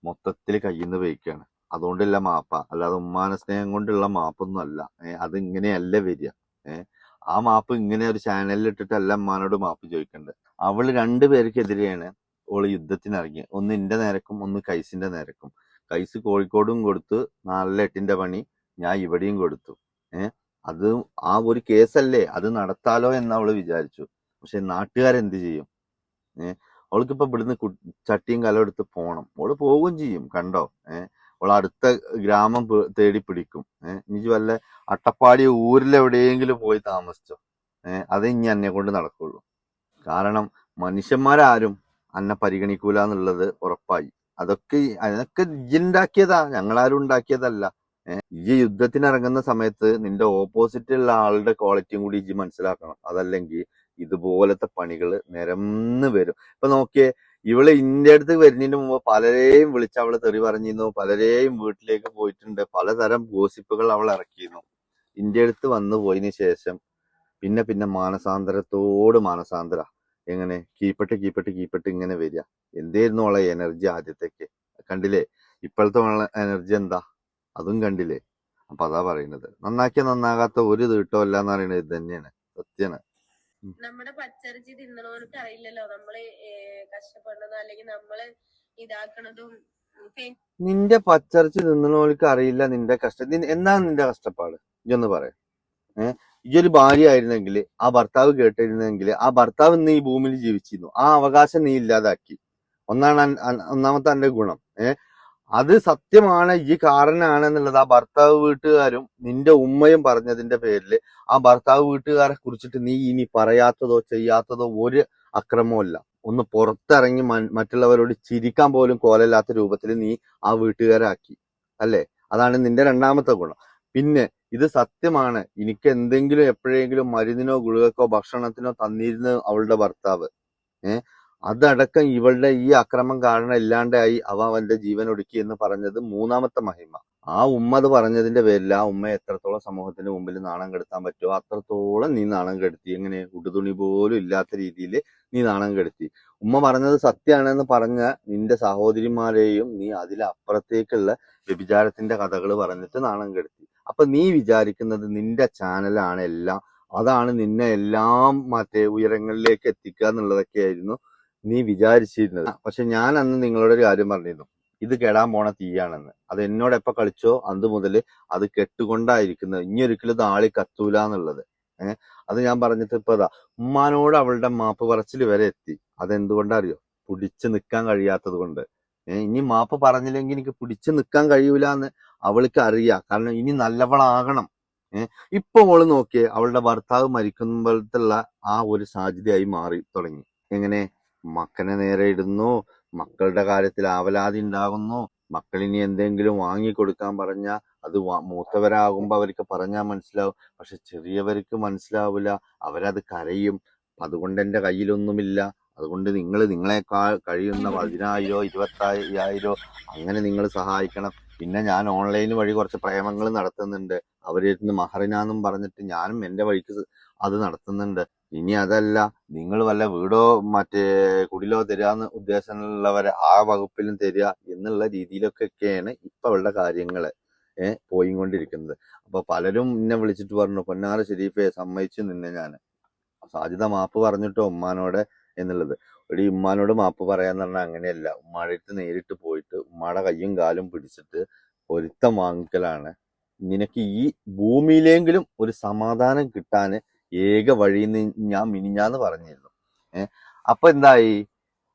മൊത്തത്തിൽ കയ്യിൽ നിന്ന് പോയിക്കാണ്. അതുകൊണ്ടുള്ള മാപ്പ, അല്ലാതെ ഉമ്മാന സ്നേഹം കൊണ്ടുള്ള മാപ്പൊന്നും അല്ല. അത് ഇങ്ങനെയല്ല വരിക. ആ മാപ്പ് ഇങ്ങനെ ഒരു ചാനലിൽ ഇട്ടിട്ടല്ല ഉമ്മാനോട് മാപ്പ് ചോദിക്കേണ്ടത്. അവള് 2 പേർക്കെതിരെയാണ് ഓള് യുദ്ധത്തിനിറങ്ങി. ഒന്ന് ഇന്റെ നേരക്കും ഒന്ന് കൈസിന്റെ നേരക്കും. കൈസ് കോഴിക്കോടും കൊടുത്തു 4-8 പണി, ഞാൻ ഇവിടെയും കൊടുത്തു. അത് ആ ഒരു കേസല്ലേ, അത് നടത്താലോ എന്ന് അവള് വിചാരിച്ചു. പക്ഷെ നാട്ടുകാരെന്ത് ചെയ്യും? അവൾക്കിപ്പോ ഇവിടുന്ന് ചട്ടിയും കലം എടുത്ത് പോണം. ഓള് പോവുകയും ചെയ്യും. കണ്ടോ? ഓള് അടുത്ത ഗ്രാമം തേടി പിടിക്കും. ഇനി വല്ല അട്ടപ്പാടി ഊരിലെവിടെയെങ്കിലും പോയി താമസിച്ചോ. അത് ഇനി എന്നെ കൊണ്ട് നടക്കുള്ളൂ. കാരണം മനുഷ്യന്മാരാരും അന്നെ പരിഗണിക്കൂല എന്നുള്ളത് ഉറപ്പായി. അതൊക്കെ ഇജ്ജുണ്ടാക്കിയതാ, ഞങ്ങളാരും ഉണ്ടാക്കിയതല്ല. ഈ യുദ്ധത്തിനിറങ്ങുന്ന സമയത്ത് നിന്റെ ഓപ്പോസിറ്റുള്ള ആളുടെ ക്വാളിറ്റിയും കൂടി ഇജ്ജ് മനസ്സിലാക്കണം. അതല്ലെങ്കിൽ ഇതുപോലത്തെ പണികള് നിരന്ന് വരും. ഇപ്പൊ നോക്കിയേ, ഇവള് ഇന്റെ അടുത്ത് വരുന്നതിന് മുമ്പ് പലരെയും വിളിച്ച് അവള് തെറി പറഞ്ഞിരുന്നു, പലരെയും വീട്ടിലേക്ക് പോയിട്ടുണ്ട്, പലതരം ഗോസിപ്പുകൾ അവൾ ഇറക്കിയിരുന്നു. ഇന്റെ അടുത്ത് വന്നു പോയതിനു ശേഷം പിന്നെ മാനസാന്തര എങ്ങനെ കീപ്പെട്ട് ഇങ്ങനെ വരിക. എന്തായിരുന്നു അവളെ എനർജി ആദ്യത്തേക്ക്? കണ്ടില്ലേ? ഇപ്പോഴത്തെ എനർജി എന്താ? അതും കണ്ടില്ലേ? അപ്പൊ അതാ പറയുന്നത്, നന്നാക്കിയ നന്നാകാത്ത ഒരു തീട്ടമല്ല എന്ന് പറയുന്നത് ഇത് തന്നെയാണ്, സത്യമാണ്. നമ്മുടെ പച്ചറിച്ചി തിന്നണവർക്ക് അറിയില്ലല്ലോ നമ്മള് കഷ്ടപ്പെടുന്നതും അല്ലെങ്കിൽ നമ്മള് ഇതാക്കണതും. നിന്റെ പച്ചറിച്ചി തിന്നണവർക്ക് അറിയില്ല നിന്റെ കഷ്ടം. എന്താണ് നിന്റെ കഷ്ടപ്പാട്? ഇതൊന്ന് പറയാം. ഈ ഒരു ഭാര്യ ആയിരുന്നെങ്കിൽ, ആ ഭർത്താവ് കേട്ടിരുന്നെങ്കിൽ, ആ ഭർത്താവ് ഇന്ന് ഈ ഭൂമിയിൽ ജീവിച്ചിരുന്നു. ആ അവകാശം നീ ഇല്ലാതാക്കി. ഒന്നാമത്തെ എന്റെ ഗുണം. അത് സത്യമാണ്, ഈ കാരണമാണെന്നുള്ളത് ആ ഭർത്താവ് വീട്ടുകാരും നിന്റെ ഉമ്മയും പറഞ്ഞതിന്റെ പേരിൽ ആ ഭർത്താവ് വീട്ടുകാരെ കുറിച്ചിട്ട് നീ ഇനി പറയാത്തതോ ചെയ്യാത്തതോ ഒരു അക്രമമല്ല. ഒന്ന് പുറത്തിറങ്ങി മറ്റുള്ളവരോട് ചിരിക്കാൻ പോലും കോലമില്ലാത്ത രൂപത്തിൽ നീ ആ വീട്ടുകാരാക്കി അല്ലേ? അതാണ് നിന്റെ രണ്ടാമത്തെ ഗുണം. പിന്നെ ഇത് സത്യമാണ്, എനിക്ക് എന്തെങ്കിലും എപ്പോഴെങ്കിലും മരുന്നിനോ ഗുളികക്കോ ഭക്ഷണത്തിനോ തന്നിരുന്ന അവളുടെ ഭർത്താവ് അതടക്കം ഇവളുടെ ഈ അക്രമം കാരണം ഇല്ലാണ്ടായി അവന്റെ ജീവൻ ഒടുക്കി എന്ന് പറഞ്ഞത് മൂന്നാമത്തെ മഹിമ. ആ ഉമ്മ അത് പറഞ്ഞതിന്റെ പേരിൽ ആ ഉമ്മ എത്രത്തോളം സമൂഹത്തിന്റെ മുമ്പിൽ നാണം കെടുത്താൻ പറ്റുമോ അത്രത്തോളം നീ നാണം കെടുത്തി. എങ്ങനെ? ഉടുതുണി പോലും ഇല്ലാത്ത രീതിയിൽ നീ നാണം കെടുത്തി. ഉമ്മ പറഞ്ഞത് സത്യമാണെന്ന് പറഞ്ഞ നിന്റെ സഹോദരിമാരെയും നീ അതിലപ്പുറത്തേക്കുള്ള വ്യഭിചാരത്തിന്റെ കഥകൾ പറഞ്ഞിട്ട് നാണം കെടുത്തി. അപ്പൊ നീ വിചാരിക്കുന്നത് നിന്റെ ചാനലാണ് എല്ലാം, അതാണ് നിന്നെ എല്ലാം മറ്റേ ഉയരങ്ങളിലേക്ക് എത്തിക്കുക എന്നുള്ളതൊക്കെയായിരുന്നു നീ വിചാരിച്ചിരുന്നത്. പക്ഷെ ഞാൻ അന്ന് നിങ്ങളോടൊരു കാര്യം പറഞ്ഞിരുന്നു, ഇത് കെടാൻ പോണ തീയാണെന്ന്. അത് എന്നോട് എപ്പോ കളിച്ചോ അന്ന് മുതൽ അത് കെട്ടുകൊണ്ടായിരിക്കുന്നത്. ഇനി ഒരിക്കലും ഇത് ആളി കത്തൂല എന്നുള്ളത്. അത് ഞാൻ പറഞ്ഞിട്ട് ഇപ്പൊ ഉമ്മാനോട് അവളുടെ മാപ്പ് പറച്ചിൽ വരെ എത്തി. അതെന്തുകൊണ്ടാ അറിയോ? പിടിച്ചു നിൽക്കാൻ കഴിയാത്തത് കൊണ്ട്. ഇനി മാപ്പ് പറഞ്ഞില്ലെങ്കിൽ എനിക്ക് പിടിച്ചു നിൽക്കാൻ കഴിയൂല എന്ന് അവൾക്ക് അറിയാം. കാരണം ഇനി നല്ലവളാകണം. ഇപ്പൊ അവള് നോക്കിയേ, അവളുടെ ഭർത്താവ് മരിക്കുമ്പോഴത്തുള്ള ആ ഒരു സാധ്യതയായി മാറി തുടങ്ങി. എങ്ങനെ? മക്കനെ നേരെ ഇടുന്നു, മക്കളുടെ കാര്യത്തിൽ ആവലാതി ഉണ്ടാകുന്നു. മക്കളിനി എന്തെങ്കിലും വാങ്ങിക്കൊടുക്കാൻ പറഞ്ഞാൽ അത് മൂത്തവരാകുമ്പോ അവർക്ക് പറഞ്ഞാൽ മനസ്സിലാവും, പക്ഷെ ചെറിയവർക്ക് മനസ്സിലാവില്ല. അവരത് കരയും. അതുകൊണ്ട് എന്റെ കയ്യിലൊന്നുമില്ല, അതുകൊണ്ട് നിങ്ങളെക്കാൾ കഴിയുന്ന 10,000 20,000 അങ്ങനെ നിങ്ങൾ സഹായിക്കണം. പിന്നെ ഞാൻ ഓൺലൈൻ വഴി കുറച്ച് പ്രേമങ്ങൾ നടത്തുന്നുണ്ട്. അവരിരുന്ന് മഹറിനാന്നും പറഞ്ഞിട്ട് ഞാനും എന്റെ വഴിക്ക് അത് നടത്തുന്നുണ്ട്. ഇനി അതല്ല, നിങ്ങൾ വല്ല വീടോ മറ്റേ കുടിലോ തരാന്ന് ഉദ്ദേശമുള്ളവരെ ആ വകുപ്പിലും തരിക എന്നുള്ള രീതിയിലൊക്കെയാണ് ഇപ്പൊ അവളുടെ കാര്യങ്ങള് പോയിക്കൊണ്ടിരിക്കുന്നത്. അപ്പൊ പലരും എന്നെ വിളിച്ചിട്ട് പറഞ്ഞു, പൊന്നാറ് ഷെരീഫെ സമ്മതിച്ചു നിന്നെ ഞാൻ, സാജിദ മാപ്പ് പറഞ്ഞിട്ടോ ഉമ്മാനോട് എന്നുള്ളത്. ഒരു ഉമ്മാനോട് മാപ്പ് പറയാന്ന് പറഞ്ഞാൽ അങ്ങനെയല്ല. ഉമ്മാടെ അടുത്ത് നേരിട്ട് പോയിട്ട് ഉമ്മാടെ കയ്യും കാലും പിടിച്ചിട്ട് പൊരുത്തം വാങ്ങിക്കലാണ് നിനക്ക് ഈ ഭൂമിയിലെങ്കിലും ഒരു സമാധാനം കിട്ടാന് ഏക വഴിന്ന് ഞാൻ മിനിഞ്ഞാന്ന് പറഞ്ഞിരുന്നു. അപ്പൊ എന്തായി?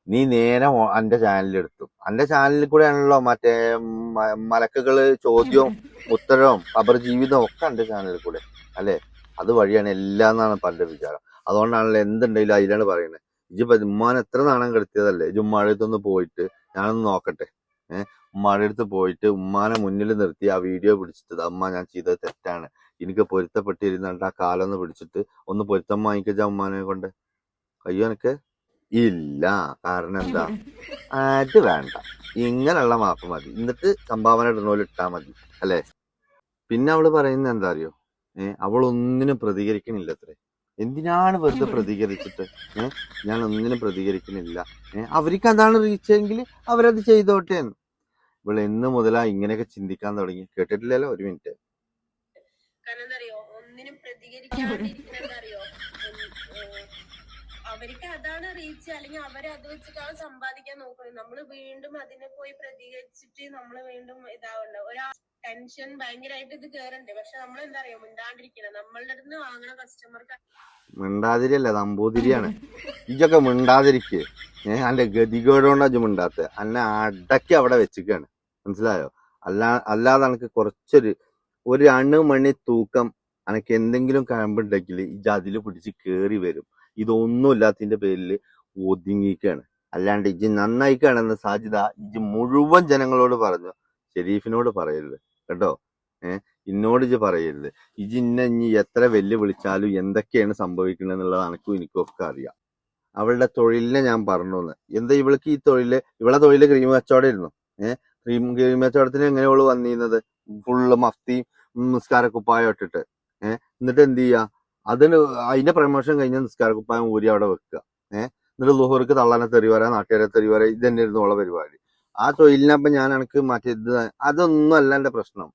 നീ നേരെ എന്റെ ചാനലിലെടുത്തു. എന്റെ ചാനലിൽ കൂടെ ആണല്ലോ മറ്റേ മലക്കുകള് ചോദ്യവും ഉത്തരവും ഖബർ ജീവിതവും ഒക്കെ എന്റെ ചാനലിൽ കൂടെ അല്ലെ? അത് വഴിയാണ് എല്ലാം എന്നാണ് പല വിചാരം. അതുകൊണ്ടാണല്ലോ എന്തുണ്ടെങ്കിലും അതിലാണ് പറയുന്നത്. ഇജിപ്പോ ഉമ്മാൻ എത്ര നാണം കെടുത്തിയതല്ലേ? ഇജ് ഉമ്മാടെ അടുത്തൊന്ന് പോയിട്ട് ഞാനൊന്ന് നോക്കട്ടെ. ഉമ്മാടെ അടുത്ത് പോയിട്ട് ഉമ്മാനെ മുന്നിൽ നിർത്തി ആ വീഡിയോ പിടിച്ചിട്ട്, അമ്മ ഞാൻ ചെയ്തത് തെറ്റാണ്, എനിക്ക് പൊരുത്തപ്പെട്ടിരുന്നിട്ട് ആ കാലൊന്ന് പിടിച്ചിട്ട് ഒന്ന് പൊരുത്തം വാങ്ങിക്കാ ഉമ്മാനെ കൊണ്ട്. അയ്യോ എനിക്ക് ഇല്ല. കാരണം എന്താ? അത് വേണ്ട, ഇങ്ങനെയുള്ള മാപ്പ് മതി, എന്നിട്ട് സംഭാവന ഇടുന്നോല് ഇട്ടാ മതി അല്ലെ? പിന്നെ അവള് പറയുന്നത് എന്താ അറിയോ? അവളൊന്നിനും പ്രതികരിക്കണില്ല അത്രേ. എന്തിനാണ് വെറുതെ പ്രതികരിച്ചിട്ട്? ഞാൻ ഒന്നിനും പ്രതികരിക്കുന്നില്ല. അവർക്ക് അതാണ് റീച്ചെങ്കിൽ അവരത് ചെയ്തോട്ടെ. ഇവള് എന്ന് മുതലാ ഇങ്ങനെയൊക്കെ ചിന്തിക്കാൻ തുടങ്ങി? കേട്ടിട്ടില്ലല്ലോ? ഒരു മിനിറ്റ്. കാരണം എന്താ അറിയോ, ഒന്നിനും പ്രതികരിക്കാണ്ടിരിക്കുന്നറിയോ, അവർക്ക് അതാണ് റീച്ച്, അല്ലെങ്കിൽ അവരത് വെച്ചിട്ടാണ് സമ്പാദിക്കാൻ നോക്കുന്നത്. നമ്മള് വീണ്ടും അതിനെ പോയി പ്രതികരിച്ചിട്ട് നമ്മള് വീണ്ടും ഇതാവണ്ട. ഒരാ ടെൻഷൻ ഭയങ്കരമായിട്ട് ഇത് കേറണ്ടേ. പക്ഷെ നമ്മൾ എന്താ അറിയോ, മിണ്ടാണ്ടിരിക്കണം. നമ്മളുടെ അടുത്ത് വാങ്ങണ കസ്റ്റമർക്ക് മിണ്ടാതിരിയല്ല, നമ്പൂതിരിയാണ്. ഇതൊക്കെ മിണ്ടാതിരിക്കേ. അന്റെ ഗതികേടുകൊണ്ടാ ഇജ്ജ് മിണ്ടാത്ത. അന്നെ അടക്കി അവിടെ വെച്ചിക്കാണ്, മനസ്സിലായോ? അല്ലാതെ എനിക്ക് ഒരു അണുമണി തൂക്കം എനിക്ക് എന്തെങ്കിലും കഴമ്പുണ്ടെങ്കിൽ ഇജ്ജ് അതില് പിടിച്ച് കേറി വരും. ഇതൊന്നും ഇല്ലാത്തതിന്റെ പേരിൽ ഒതുങ്ങിക്കാണ്. അല്ലാണ്ട് ഇജ്ജ് നന്നായിക്കാണെന്ന് സാജിദ ഇജ്ജ് മുഴുവൻ ജനങ്ങളോട് പറഞ്ഞു. ഷെരീഫിനോട് പറയരുത് കേട്ടോ. ഇന്നോട് ഇജ്ജ് പറയരുത്. ഇജ്ജ് ഇനി എത്ര വെല്ലുവിളിച്ചാലും എന്തൊക്കെയാണ് സംഭവിക്കുന്നത് എന്നുള്ളത് എനിക്കും ഒക്കെ അറിയാം. അവളുടെ തൊഴിലിനെ ഞാൻ പറഞ്ഞു. എന്താ ഇവൾക്ക് ഈ തൊഴില്? ഇവളെ തൊഴില് ക്രീം കച്ചവടമായിരുന്നു. ക്രീം കച്ചവടത്തിന് എങ്ങനെ അവള് വന്നിരുന്നത്? ഫുള്ള് മഫ്തിയും നിസ്കാരക്കുപ്പായം ഇട്ടിട്ട്. എന്നിട്ട് എന്ത് ചെയ്യാ? അതിന്റെ പ്രമോഷൻ കഴിഞ്ഞ നിസ്കാരക്കുപ്പായം ഊരി അവിടെ വെക്കുക. എന്നിട്ട് ലുഹുർക്ക് തള്ളാനെ തെറിവര, നാട്ടുകാരെ തെറിവര, ഇത് തന്നെ ഇരുന്നുള്ള പരിപാടി. ആ തൊഴിലിനപ്പം ഞാൻ എനിക്ക് ഇത് അതൊന്നും അല്ല എന്റെ പ്രശ്നം.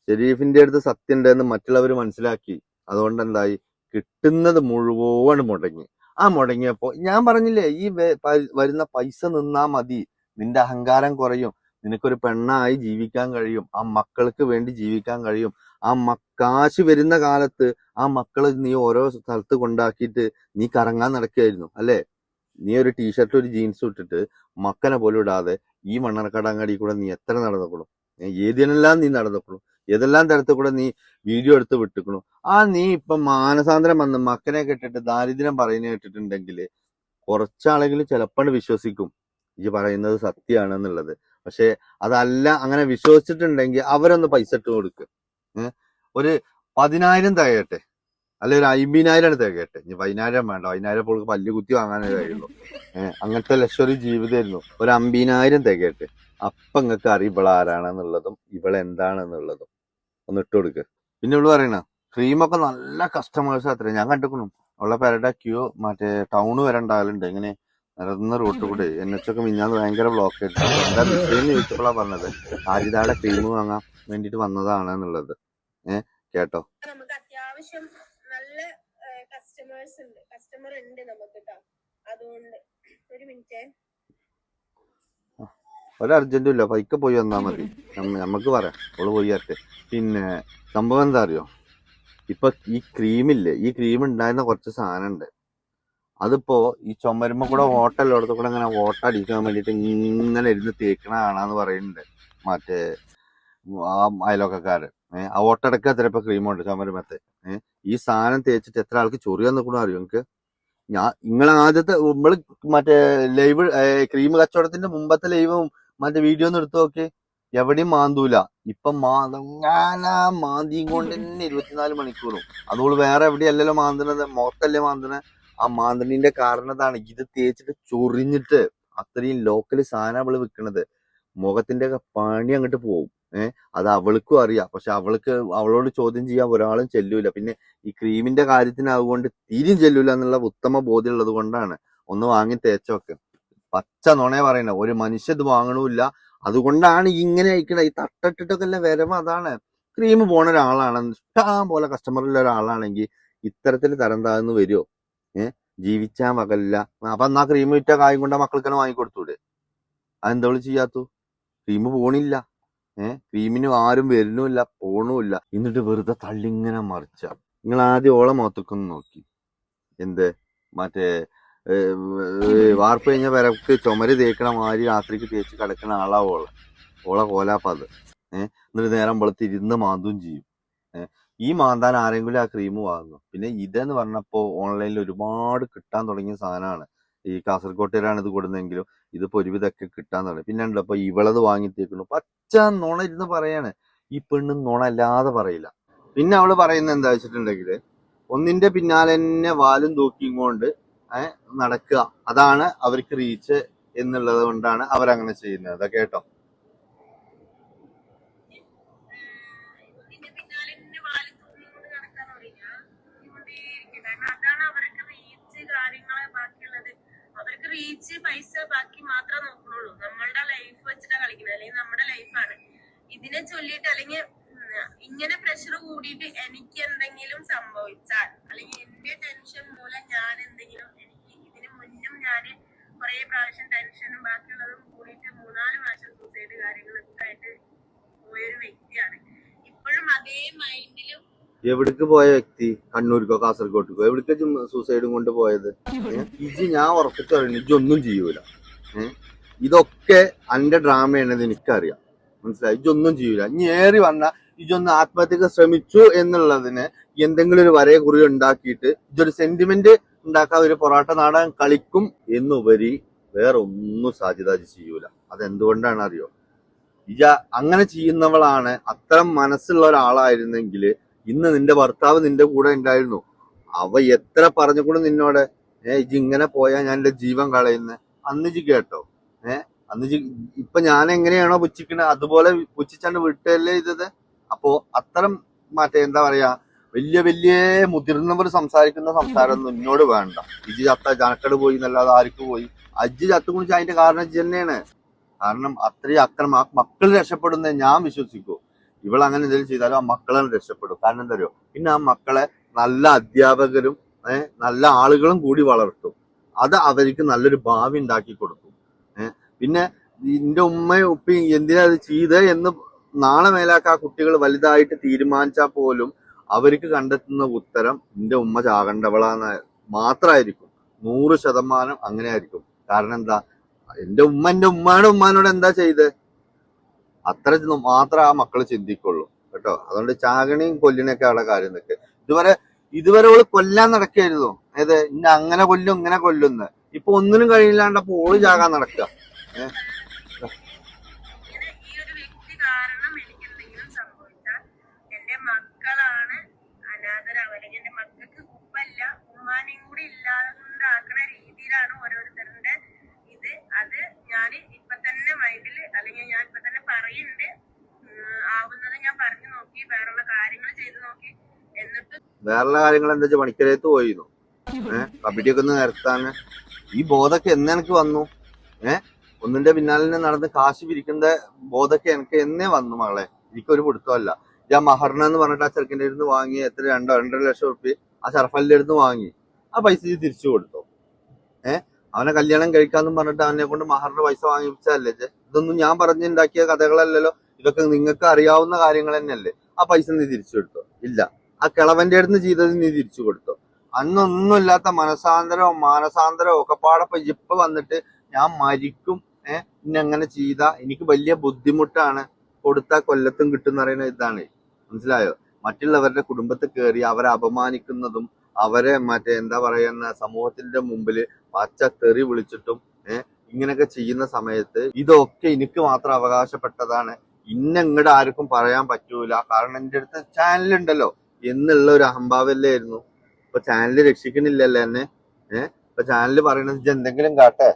ഷെരീഫിന്റെ അടുത്ത് സത്യം ഉണ്ടെന്ന് മറ്റുള്ളവർ മനസ്സിലാക്കി. അതുകൊണ്ട് എന്തായി? കിട്ടുന്നത് മുഴുവൻ മുടങ്ങി. ആ മുടങ്ങിയപ്പോ ഞാൻ പറഞ്ഞില്ലേ, ഈ വരുന്ന പൈസ നിന്നാ മതി, നിന്റെ അഹങ്കാരം കുറയും, നിനക്കൊരു പെണ്ണായി ജീവിക്കാൻ കഴിയും, ആ മക്കൾക്ക് വേണ്ടി ജീവിക്കാൻ കഴിയും. ആ കാശ് വരുന്ന കാലത്ത് ആ മക്കള് നീ ഓരോ സ്ഥലത്ത് കൊണ്ടാക്കിയിട്ട് നീ കറങ്ങാൻ നടക്കുകയായിരുന്നു അല്ലെ? നീ ഒരു ടീഷർട്ട് ഒരു ജീൻസും ഇട്ടിട്ട് മക്കനെ പോലും ഇടാതെ ഈ മണ്ണാർക്കാട് കൂടെ നീ എത്ര നടന്നോക്കണം, ഏതിനെല്ലാം നീ നടന്നോക്കണം, ഏതെല്ലാം തരത്തിൽ കൂടെ നീ വീഡിയോ എടുത്ത് വിട്ടിക്കണു. നീ ഇപ്പൊ മാനസാന്തരം വന്ന് മക്കനെ കേട്ടിട്ട് ദാരിദ്ര്യം പറയുന്നത് കേട്ടിട്ടുണ്ടെങ്കിൽ കുറച്ചാളെങ്കിൽ ചിലപ്പോൾ വിശ്വസിക്കും ഈ പറയുന്നത് സത്യമാണെന്നുള്ളത്. പക്ഷെ അതല്ല, അങ്ങനെ വിശ്വസിച്ചിട്ടുണ്ടെങ്കിൽ അവരൊന്ന് പൈസ ഇട്ട് കൊടുക്കുക. ഒരു 10,000 തികയട്ടെ, അല്ലെ ഒരു 50,000 തികയട്ടെ. ഇനി 10,000 വേണ്ട, 10,000 ഇപ്പോൾ പല്ല് കുത്തി വാങ്ങാനേ കഴിയുള്ളൂ. അങ്ങനത്തെ ലക്ഷറി ജീവിതമായിരുന്നു. ഒരു 50,000 തികയട്ടെ. അപ്പൊ നിങ്ങൾക്ക് അറിയും ഇവള ആരാണെന്നുള്ളതും ഇവളെന്താണെന്നുള്ളതും ഒന്ന് ഇട്ട് കൊടുക്കുക. പിന്നെ ഇവള് പറയണ ക്രീമൊക്കെ നല്ല കസ്റ്റമേഴ്സ് അത്ര ഞാൻ കണ്ടിരിക്കണം. അവളെ പേരുടെ ക്യൂ മറ്റേ ടൗണ് വരെ ഉണ്ടാകലുണ്ട്. ഇങ്ങനെ നിരന്ന റൂട്ട് കൂടെ NH ഒക്കെ മിഞ്ഞാന്ന് ഭയങ്കര ബ്ലോക്ക് ആയിട്ട്. എന്താ വിഷയം ചോദിച്ചപ്പോഴാ പറഞ്ഞത് ആരിതാടെ ക്രീം വാങ്ങാൻ വേണ്ടിട്ട് വന്നതാണ് എന്നുള്ളത്. കേട്ടോ, നമുക്ക് അത്യാവശ്യം നല്ല കസ്റ്റമർ ഉണ്ട് നമുക്ക് കേട്ടോ. അതുകൊണ്ട് ഒരു മിനിറ്റ്, ഒരർജന്റും ഇല്ല, പൈക്ക് പോയി വന്നാൽ മതി. നമുക്ക് പറയാം, അവള് പോയി വരട്ടെ. പിന്നെ സംഭവം എന്താ അറിയോ, ഇപ്പൊ ഈ ക്രീമില്ലേ, ഈ ക്രീം ഉണ്ടായിരുന്ന കുറച്ച് സാധനം ഉണ്ട്. അതിപ്പോ ഈ ചുമരുമ്പോ കൂടെ ഓട്ടല്ലോടത്ത് കൂടെ ഇങ്ങനെ ഓട്ട അടിക്കാൻ വേണ്ടിട്ട് ഇങ്ങനെ ഇരുന്ന് തേക്കണ കാണാന്ന് പറയുന്നുണ്ട് മറ്റേ ആ അയലോക്കാരൻ. ആ ഓട്ടടക്ക എത്ര ഇപ്പൊ ക്രീമുണ്ട് ചുമരുമത്തെ. ഈ സാധനം തേച്ചിട്ട് എത്ര ആൾക്ക് ചൊറിയാൻ നിൽക്കണോ അറിയോ നിങ്ങൾക്ക്? നിങ്ങൾ ആദ്യത്തെ നമ്മള് മറ്റേ ലൈവ് ക്രീം കച്ചവടത്തിന്റെ മുമ്പത്തെ ലൈവും മറ്റേ വീഡിയോ ഒന്ന് എടുത്തു നോക്കി, എവിടെയും മാന്തൂല. ഇപ്പൊ മാന്തിയും കൊണ്ട് തന്നെ 24 മണിക്കൂറും. അതുകൊണ്ട് വേറെ എവിടെയല്ലല്ലോ മാന്തണത്, മുഖത്തല്ലേ മാന്തണ. ആ മാന്തണിന്റെ കാരണതാണ് ഇത് തേച്ചിട്ട് ചൊറിഞ്ഞിട്ട് അത്രയും ലോക്കല് സാധനം അവള് വിൽക്കണത്. മുഖത്തിന്റെ ഒക്കെ പണി അങ്ങോട്ട് പോവും. അത് അവൾക്കും അറിയാം. പക്ഷെ അവളോട് ചോദ്യം ചെയ്യാൻ ഒരാളും ചെല്ലൂല. പിന്നെ ഈ ക്രീമിന്റെ കാര്യത്തിനാവുകൊണ്ട് തീരും ചെല്ലൂല എന്നുള്ള ഉത്തമ ബോധ്യം ഉള്ളത് കൊണ്ടാണ് ഒന്ന് വാങ്ങി തേച്ചൊക്കെ. പച്ച നുണയെ പറയണ ഒരു മനുഷ്യ ഇത് വാങ്ങണമില്ല. അതുകൊണ്ടാണ് ഇങ്ങനെ അയക്കണ. ഈ തട്ടിട്ടൊക്കെ അല്ല വരവ്. അതാണ് ക്രീം പോണ ഒരാളാണ്, ഇഷ്ടം പോലെ കസ്റ്റമറുള്ള ഒരാളാണെങ്കിൽ ഇത്തരത്തിൽ തരം താഴ്ന്ന് വരുമോ? ജീവിച്ചാൻ മകളില്ല. അപ്പൊ എന്നാ ക്രീം വിറ്റ കായും കൊണ്ട് മക്കൾക്കെന്നെ വാങ്ങിക്കൊടുത്തൂടെ? അതെന്തോള് ചെയ്യാത്തു? ക്രീം പോണില്ല. ക്രീമിന് ആരും വരുന്നുമില്ല, പോണുമില്ല. എന്നിട്ട് വെറുതെ തള്ളിങ്ങനെ മറിച്ച. നിങ്ങൾ ആദ്യം ഓളെ മുഖത്തേക്കൊന്ന് നോക്കി. എന്ത് മറ്റേ വാർപ്പ് കഴിഞ്ഞ വരക്ക് ചുമര് തേക്കണ മാതിരി രാത്രിക്ക് തേച്ച് കിടക്കണ ആളാ ഓളെ കോലാപ്പത്. എന്നിട്ട് നേരം വെളുത്ത് ഇരുന്ന് മാന്തും ചെയ്യും. ഈ മാന്താൻ ആരെങ്കിലും ആ ക്രീം വാങ്ങും. പിന്നെ ഇതെന്ന് പറഞ്ഞപ്പോ ഓൺലൈനിൽ ഒരുപാട് കിട്ടാൻ തുടങ്ങിയ സാധനമാണ്. ഈ കാസർഗോട്ടുകാരാണ് ഇത് കൊടുന്നെങ്കിലും ഇതിപ്പോ ഒരുവിധമൊക്കെ കിട്ടാൻ തുടങ്ങി. പിന്നെ ഉണ്ടപ്പോ ഇവളത് വാങ്ങിത്തേക്കുന്നു. പച്ച നുണ ഇരുന്ന് പറയാണ്. ഈ പെണ്ണ് നുണ അല്ലാതെ പറയില്ല. പിന്നെ അവള് പറയുന്നത് എന്താ വെച്ചിട്ടുണ്ടെങ്കില് ഒന്നിന്റെ പിന്നാലെ തന്നെ വാലും തൂക്കിയും കൊണ്ട് നടക്കുക. അതാണ് അവർക്ക് റീച്ച് എന്നുള്ളത് കൊണ്ടാണ് അവരങ്ങനെ ചെയ്യുന്നത്. കേട്ടോ, അവർക്ക് റീച്ച് പൈസ ബാക്കി മാത്രമേ നോക്കുന്നുള്ളൂ. നമ്മളുടെ ലൈഫ് വെച്ചിട്ടാണ് കളിക്കുന്നത്, അല്ലെങ്കിൽ നമ്മുടെ ലൈഫാണ് ഇതിനെ ചൊല്ലിയിട്ട്. അല്ലെങ്കിൽ ഇങ്ങനെ പ്രഷർ കൂടിയിട്ട് എനിക്ക് എന്തെങ്കിലും സംഭവിച്ചാൽ, അല്ലെങ്കിൽ എന്റെ ടെൻഷൻ മൂലം ഞാൻ എന്തെങ്കിലും, എനിക്ക് ഇതിന് മുന്നും ഞാൻ കുറെ പ്രാവശ്യം ടെൻഷനും ബാക്കിയുള്ളതും കൂടിയിട്ട് 3-4 പ്രാവശ്യം സൂസൈഡ് കാര്യങ്ങളൊക്കെ ആയിട്ട് പോയൊരു വ്യക്തിയാണ്. ഇപ്പോഴും അതേ മൈൻഡിലും. എവിടേക്ക് പോയ വ്യക്തി? കണ്ണൂർക്കോ കാസർഗോഡ്ക്കോ? എവിടേക്ക് സൂസൈഡും കൊണ്ട് പോയത്? ഞാൻ ഉറപ്പിച്ച് പറയുന്നു, ഇതൊന്നും ചെയ്യൂല. ഇതൊക്കെ അന്റെ ഡ്രാമയാണെന്ന് എനിക്കറിയാം, മനസ്സിലായി? ഇതൊന്നും ചെയ്യൂല. ഇനി ഏറി വന്ന ഇതൊന്ന് ആത്മഹത്യക്ക് ശ്രമിച്ചു എന്നുള്ളതിന് എന്തെങ്കിലും ഒരു വരയെ കുറി ഉണ്ടാക്കിയിട്ട് ഇതൊരു സെന്റിമെന്റ് ഉണ്ടാക്കാൻ ഒരു പൊറാട്ട നാടകം കളിക്കും എന്നുപരി വേറെ ഒന്നും സാധ്യത ചെയ്യൂല. അതെന്തുകൊണ്ടാണ് അറിയോ? അങ്ങനെ ചെയ്യുന്നവളാണ്. അത്തരം മനസ്സുള്ള ഒരാളായിരുന്നെങ്കിൽ ഇന്ന് നിന്റെ ഭർത്താവ് നിന്റെ കൂടെ ഉണ്ടായിരുന്നു. അവ എത്ര പറഞ്ഞുകൊണ്ട് നിന്നോട് ഇങ്ങനെ പോയാൽ ഞാൻ എന്റെ ജീവൻ കളയുന്നത് അന്ന് ജി കേട്ടോ? അന്ന് ഇപ്പൊ ഞാൻ എങ്ങനെയാണോ പുച്ഛിക്കണത് അതുപോലെ പുച്ഛിച്ചാണ്ട് വിട്ടല്ലേ ചെയ്തത്. അപ്പോ അത്തരം മറ്റേ എന്താ പറയാ, വലിയ വലിയ മുതിർന്നവർ സംസാരിക്കുന്ന സംസാരമൊന്നും എന്നോട് വേണ്ട. ഇജി ചത്ത ജനക്കട് പോയി എന്നല്ലാതെ ആർക്ക് പോയി? അജ്ജ് ചത്തു കുണിച്ച് അതിന്റെ കാരണം ഇജ്ജ് തന്നെയാണ്. കാരണം അത്രയും അക്രമം. ആ മക്കൾ രക്ഷപ്പെടുന്നേ ഞാൻ വിശ്വസിക്കൂ. ഇവളങ്ങനെ എന്തെങ്കിലും ചെയ്താലും ആ മക്കളെ രക്ഷപ്പെടും. കാരണം എന്താ അറിയോ? പിന്നെ ആ മക്കളെ നല്ല അധ്യാപകരും നല്ല ആളുകളും കൂടി വളർത്തും. അത് അവർക്ക് നല്ലൊരു ഭാവി ഉണ്ടാക്കി കൊടുക്കും. പിന്നെ നിന്റെ ഉമ്മയും ഉപ്പയും എന്തിനാ അത് ചെയ്തേ എന്ന് നാളെ മേലാക്ക് ആ കുട്ടികൾ വലുതായിട്ട് തീരുമാനിച്ചാൽ പോലും അവർക്ക് കണ്ടെത്തുന്ന ഉത്തരം നിന്റെ ഉമ്മ ചാകണ്ടവളാന്ന് മാത്രമായിരിക്കും. 100% അങ്ങനെ ആയിരിക്കും. കാരണം എന്താ? എന്റെ ഉമ്മാന്റെ ഉമ്മാനോട് എന്താ ചെയ്ത് അത്ര മാത്രമേ ആ മക്കള് ചിന്തിക്കുള്ളൂ കേട്ടോ. അതുകൊണ്ട് ചാകണിയും കൊല്ലിനൊക്കെ അവിടെ കാര്യം നിൽക്കുക. ഇതുവരെ ഓള് കൊല്ലാൻ നടക്കായിരുന്നു. ഏത് ഇന്ന അങ്ങനെ കൊല്ലും ഇങ്ങനെ കൊല്ലുന്ന്. ഇപ്പൊ ഒന്നിനും കഴിയില്ലാണ്ടപ്പോ ഓള് ചാകാൻ നടക്കുക. ഈ ഒരു വ്യക്തി കാരണം എനിക്ക് എന്തെങ്കിലും സംഭവിച്ചാൽ എന്റെ മക്കളാണ് അനാഥരാവല്ലെങ്കിൽ എന്റെ മക്കൾക്ക് ഉപ്പല്ല ഉമ്മാനെയും കൂടി ഇല്ലാതാക്കുന്ന രീതിയിലാണ് ഓരോരുത്തരുടെ ഇത്. അത് ഞാൻ ഇപ്പൊ തന്നെ മൈൻഡില് അല്ലെങ്കിൽ ഞാൻ ഇപ്പൊ തന്നെ പറയുന്നുണ്ട്. ആവുന്നത് ഞാൻ പറഞ്ഞു നോക്കി, വേറുള്ള കാര്യങ്ങൾ ചെയ്തു നോക്കി. എന്നിട്ട് വേറെ കാര്യങ്ങൾ എന്താ വെച്ചാൽ പണിക്കരത്ത് പോയിരുന്നു. കബഡിയൊക്കെ ഒന്ന് നിരത്താന് ഈ ബോധമൊക്കെ എന്നെനിക്ക് വന്നു. ഒന്നിന്റെ പിന്നാലെ നടന്ന് കാശ് പിരിക്കുന്ന ബോധമൊക്കെ എനിക്ക് എന്നേ വന്നു മകളെ. എനിക്കൊരു പിടുത്തമല്ല. ഞാൻ മഹർണ എന്ന് പറഞ്ഞിട്ട് ആ ചെറുക്കിന്റെ അടുത്ത് വാങ്ങി എത്ര 2-2.5 ലക്ഷം റുപ്യ ആ ഷർഫലിന്റെ അടുത്ത് വാങ്ങി. ആ പൈസ തിരിച്ചു കൊടുത്തു. അവനെ കല്യാണം കഴിക്കാന്നും പറഞ്ഞിട്ട് അവനെ കൊണ്ട് മഹറിന്റെ പൈസ വാങ്ങിപ്പിച്ചല്ലേ. ഇതൊന്നും ഞാൻ പറഞ്ഞുണ്ടാക്കിയ കഥകളല്ലല്ലോ. ഇതൊക്കെ നിങ്ങൾക്ക് അറിയാവുന്ന കാര്യങ്ങൾ തന്നെയല്ലേ. ആ പൈസ നീ തിരിച്ചു കൊടുത്തോ? ഇല്ല. ആ കിളവന്റെ അടുത്ത് ചെയ്തത് നീ തിരിച്ചു കൊടുത്തോ? അന്നൊന്നുമില്ലാത്ത മാനസാന്തരവും ഒക്കെ പാടപ്പം ഇപ്പൊ വന്നിട്ട് ഞാൻ മരിക്കും, ഇന്നെങ്ങനെ ചെയ്താ എനിക്ക് വലിയ ബുദ്ധിമുട്ടാണ്, കൊടുത്താൽ കൊല്ലത്തും കിട്ടും പറയുന്ന ഇതാണ്. മനസ്സിലായോ? മറ്റുള്ളവരുടെ കുടുംബത്തിൽ കയറി അവരെ അപമാനിക്കുന്നതും അവരെ എന്താ പറയുന്ന സമൂഹത്തിന്റെ മുമ്പിൽ പച്ച തെറി വിളിച്ചിട്ടും ഇങ്ങനെയൊക്കെ ചെയ്യുന്ന സമയത്ത് ഇതൊക്കെ എനിക്ക് മാത്രം അവകാശപ്പെട്ടതാണ്, ഇങ്ങോട്ട് ആർക്കും പറയാൻ പറ്റൂല, കാരണം എന്റെ അടുത്ത് ചാനലുണ്ടല്ലോ എന്നുള്ള ഒരു അഹംഭാവല്ലായിരുന്നു. ഇപ്പൊ ചാനല് രക്ഷിക്കണില്ലല്ലോ എന്നെ. ഇപ്പൊ ചാനല് പറയണത് എന്തെങ്കിലും കാട്ടെ,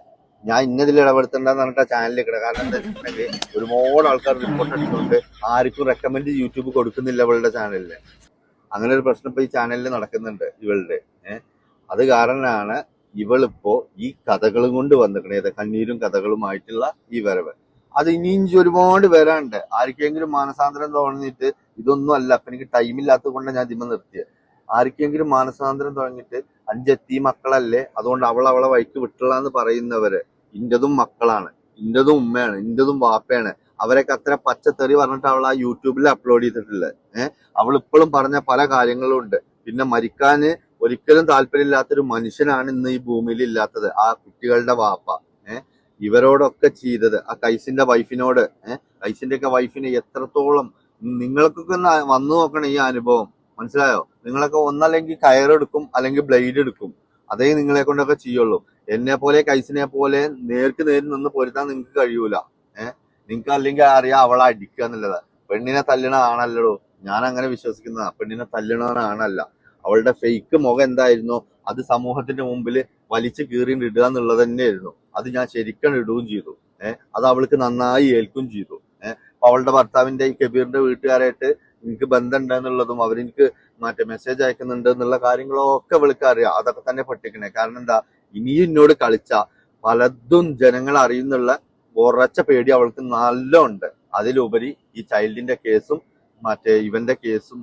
ഞാൻ ഇന്നതിൽ ഇടപെടുത്തണ്ടെന്ന് പറഞ്ഞിട്ട് ചാനലിൽ കിടക്കുക. കാരണം എന്താ വെച്ചിട്ടുണ്ടെങ്കിൽ ഒരുപാട് ആൾക്കാർ റിപ്പോർട്ട് അടിച്ചുകൊണ്ട് ആർക്കും റെക്കമെൻഡ് യൂട്യൂബ് കൊടുക്കുന്നില്ല ഇവളുടെ ചാനലിന്. അങ്ങനെ ഒരു പ്രശ്നം ഇപ്പൊ ഈ ചാനലിൽ നടക്കുന്നുണ്ട് ഇവളുടെ. അത് കാരണമാണ് ഇവളിപ്പോ ഈ കഥകളും കൊണ്ട് വന്നിക്കണേ, കണ്ണീരും കഥകളുമായിട്ടുള്ള ഈ വരവ്. അത് ഇനിയും ഒരുപാട് വരാണ്ട്. ആർക്കെങ്കിലും മാനസാന്തരം തോന്നിയിട്ട് ഇതൊന്നും അല്ല, അപ്പൊ എനിക്ക് ടൈമില്ലാത്തത് കൊണ്ട് ഞാൻ ഇതിമ നിർത്തിയത്. ആർക്കെങ്കിലും മാനസാന്തരം തുടങ്ങിയിട്ട് 5 എത്തി മക്കളല്ലേ അതുകൊണ്ട് അവളെ വഴിക്ക് വിട്ടുള്ളാന്ന് പറയുന്നവര് ഇന്റതും മക്കളാണ്, ഇന്റതും ഉമ്മയാണ്, ഇന്റതും വാപ്പയാണ്. അവരൊക്കെ അത്ര പച്ചത്തെറി പറഞ്ഞിട്ട് അവൾ ആ യൂട്യൂബിൽ അപ്ലോഡ് ചെയ്തിട്ടില്ലേ. അവൾ ഇപ്പോഴും പറഞ്ഞ പല കാര്യങ്ങളും ഉണ്ട്. പിന്നെ മരിക്കാന് ഒരിക്കലും താല്പര്യമില്ലാത്തൊരു മനുഷ്യനാണ് ഇന്ന് ഈ ഭൂമിയിൽ ഇല്ലാത്തത്, ആ കുട്ടികളുടെ വാപ്പ. ഇവരോടൊക്കെ ചെയ്തത് ആ കൈസിന്റെ വൈഫിനോട്, കൈസിന്റെ ഒക്കെ വൈഫിന് എത്രത്തോളം നിങ്ങൾക്കൊക്കെ ഒന്ന് വന്നു നോക്കണം ഈ അനുഭവം. മനസ്സിലായോ? നിങ്ങളൊക്കെ ഒന്നല്ലെങ്കിൽ കയറെടുക്കും അല്ലെങ്കിൽ ബ്ലേഡ് എടുക്കും, അതേ നിങ്ങളെ കൊണ്ടൊക്കെ ചെയ്യുള്ളൂ. എന്നെ പോലെ കൈസിനെ പോലെ നേർക്ക് നേരി നിന്ന് പൊരുത്താൻ നിങ്ങൾക്ക് കഴിയൂല. നിങ്ങൾക്ക് അല്ലെങ്കിൽ അറിയാം അവളെ അടിക്കുക എന്നുള്ളത്. പെണ്ണിനെ തല്ലണ ആണല്ലോ, ഞാൻ അങ്ങനെ വിശ്വസിക്കുന്നതാ. പെണ്ണിനെ തല്ലണവനാണല്ല. അവളുടെ ഫേക്ക് മുഖം എന്തായിരുന്നോ അത് സമൂഹത്തിന്റെ മുമ്പിൽ വലിച്ചു കീറിയിട്ട് ഇടുക എന്നുള്ളത് തന്നെയായിരുന്നു. അത് ഞാൻ ശരിക്കും ഇടുകയും ചെയ്തു. അത് അവൾക്ക് നന്നായി ഏൽക്കുകയും ചെയ്തു. അവളുടെ ഭർത്താവിന്റെ ഈ കബീറിന്റെ വീട്ടുകാരായിട്ട് എനിക്ക് ബന്ധമുണ്ട് എന്നുള്ളതും അവരെനിക്ക് മെസ്സേജ് അയക്കുന്നുണ്ട് എന്നുള്ള കാര്യങ്ങളൊക്കെ അവൾക്ക് അറിയാം. അതൊക്കെ തന്നെ പൊട്ടിക്കണേ. കാരണം എന്താ, ഇനിയും എന്നോട് കളിച്ച പലതും ജനങ്ങൾ അറിയുന്നുള്ള ഉറച്ച പേടി അവൾക്ക് നല്ല ഉണ്ട്. അതിലുപരി ഈ ചൈൽഡിന്റെ കേസും ഇവന്റെ കേസും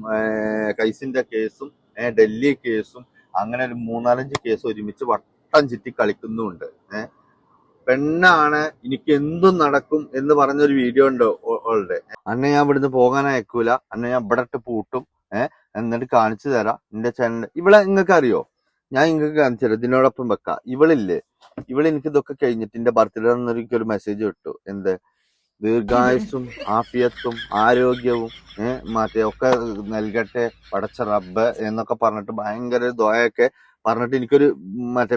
കൈസിന്റെ കേസും ഡൽഹി കേസും അങ്ങനെ ഒരു 3-4 കേസ് ഒരുമിച്ച് വട്ടം ചുറ്റി കളിക്കുന്നുമുണ്ട്. പെണ്ണാണ് എനിക്ക് എന്തും നടക്കും എന്ന് പറഞ്ഞൊരു വീഡിയോ ഉണ്ട് അവളുടെ. അന്നെ ഞാൻ ഇവിടുന്ന് പോകാൻ അയക്കൂല, അന്നെ ഞാൻ ഇവിടെ ഇട്ട് പൂട്ടും, എന്നിട്ട് കാണിച്ചു തരാം എന്റെ ചാനൽ. ഇവളെ നിങ്ങൾക്ക് അറിയോ? ഞാൻ നിങ്ങൾക്ക് കാണിച്ചു തരാം, ഇതിനോടൊപ്പം വെക്കാം. എനിക്ക് ഇതൊക്കെ കഴിഞ്ഞിട്ട് എന്റെ ബർത്ത്ഡേ എന്നൊരു മെസ്സേജ് കിട്ടു. എന്ത് ദീർഘായുസ്സും ആഫിയത്തും ആരോഗ്യവും ഒക്കെ നൽകട്ടെ പടച്ച റബ്ബ് എന്നൊക്കെ പറഞ്ഞിട്ട് ഭയങ്കര ദ്വയൊക്കെ പറഞ്ഞിട്ട് എനിക്കൊരു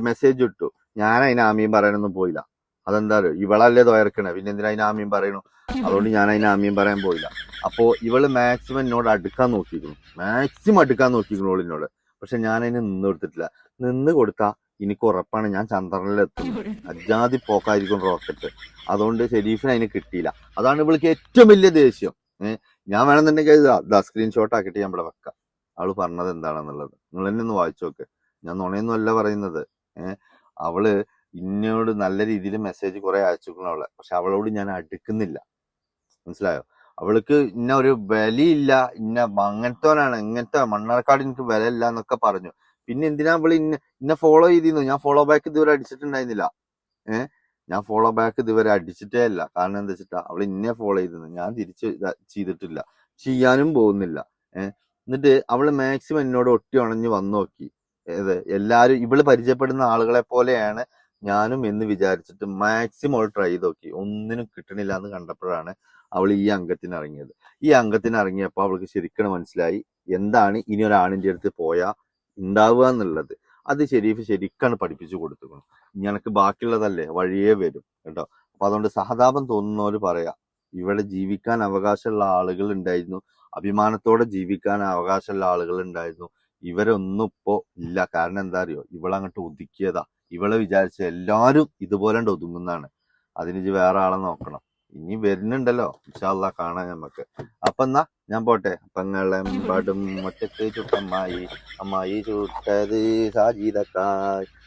മെസ്സേജ് കിട്ടു. ഞാൻ അതിന് ആമീൻ പറയാനൊന്നും പോയില്ല. അതെന്താ ഇവളല്ലേ ദ്വയർക്കണേ, പിന്നെ എന്തിനാ അതിന് ആമീൻ പറയണു? അതുകൊണ്ട് ഞാൻ അതിന് ആമീൻ പറയാൻ പോയില്ല. അപ്പോ ഇവള് മാക്സിമം എന്നോട് അടുക്കാൻ നോക്കിയിരുന്നു ഓളിനോട്. പക്ഷെ ഞാൻ അതിന് നിന്ന് കൊടുത്തിട്ടില്ല. നിന്ന് കൊടുത്താ എനിക്ക് ഉറപ്പാണ് ഞാൻ ചന്ദ്രനിലെത്തുന്നത്. അജാതി പോക്കായിരിക്കും റോക്കറ്റ്. അതുകൊണ്ട് ഷെരീഫിന് അതിന് കിട്ടിയില്ല. അതാണ് ഇവൾക്ക് ഏറ്റവും വലിയ ദേഷ്യം. ഞാൻ വേണമെന്നുണ്ടെങ്കിൽ സ്ക്രീൻഷോട്ട് ആക്കിയിട്ട് ഞാൻ ഇവിടെ വെക്കാം അവള് പറഞ്ഞത് എന്താണെന്നുള്ളത്. നിങ്ങൾ തന്നെ ഒന്ന് വായിച്ചു നോക്ക്. ഞാൻ നുണയൊന്നും അല്ല പറയുന്നത്. അവള് ഇന്നോട് നല്ല രീതിയിൽ മെസ്സേജ് കുറെ അയച്ചിരിക്കണം അവളെ. പക്ഷെ അവളോട് ഞാൻ അടുക്കുന്നില്ല. മനസ്സിലായോ? അവൾക്ക് ഇന്ന ഒരു വിലയില്ല, അങ്ങനത്തോനാണ്, ഇങ്ങനത്തെ മണ്ണാർക്കാട് എനിക്ക് വിലയില്ല എന്നൊക്കെ പറഞ്ഞു. പിന്നെ എന്തിനാ അവള് ഇന്നെ ഫോളോ ചെയ്തിരുന്നു? ഞാൻ ഫോളോ ബാക്ക് ഇതുവരെ അടിച്ചിട്ടുണ്ടായിരുന്നില്ല. ഞാൻ ഫോളോ ബാക്ക് ഇതുവരെ അടിച്ചിട്ടേ അല്ല. കാരണം എന്താ വെച്ചിട്ടാ അവൾ ഇന്നെ ഫോളോ ചെയ്തിരുന്നു, ഞാൻ തിരിച്ച് ചെയ്തിട്ടില്ല, ചെയ്യാനും പോകുന്നില്ല. എന്നിട്ട് അവള് മാക്സിമം എന്നോട് ഒട്ടി ഉണഞ്ഞ് വന്നു നോക്കി. എല്ലാരും ഇവള് പരിചയപ്പെടുന്ന ആളുകളെ പോലെയാണ് ഞാനും എന്ന് വിചാരിച്ചിട്ട് മാക്സിമം അവൾ ട്രൈ ചെയ്ത് നോക്കി. ഒന്നിനും കിട്ടണില്ല എന്ന് കണ്ടപ്പോഴാണ് അവൾ ഈ അംഗത്തിന് ഇറങ്ങിയത്. ഈ അംഗത്തിന് ഇറങ്ങിയപ്പോൾ അവൾക്ക് ശരിക്കും മനസ്സിലായി എന്താണ് ഇനി ഒരാണിന്റെ അടുത്ത് പോയാൽ ഉണ്ടാവുക എന്നുള്ളത്. അത് ഷെരീഫ് ശരിക്കാണ് പഠിപ്പിച്ചു കൊടുത്തുക്കണം. ഇങ്ങനക്ക് ബാക്കിയുള്ളതല്ലേ വഴിയേ വരും കേട്ടോ. അപ്പൊ അതുകൊണ്ട് സഹതാപം തോന്നുന്നവര് പറയാ, ഇവിടെ ജീവിക്കാൻ അവകാശമുള്ള ആളുകൾ ഉണ്ടായിരുന്നു, അഭിമാനത്തോടെ ജീവിക്കാൻ അവകാശമുള്ള ആളുകൾ ഉണ്ടായിരുന്നു. ഇവരൊന്നും ഇപ്പോ ഇല്ല. കാരണം എന്താ അറിയോ, ഇവളങ്ങോട്ട് ഒതുക്കിയതാ. ഇവളെ വിചാരിച്ച എല്ലാരും ഇതുപോലെ ഒതുങ്ങുന്നതാണ്. അതിന് ഇജ്ജ് വേറെ ആളെ നോക്കണം. ഇനി വരുന്നുണ്ടല്ലോ ഇൻഷാ അല്ലാഹ് കാണാൻ നമുക്ക്. അപ്പൊ എന്നാ ഞാൻ പോട്ടെ. പെങ്ങളെമ്പടും മുറ്റത്ത് ചുട്ടമ്മായി, അമ്മായി ചുട്ടത് സാജിതക്കായ്,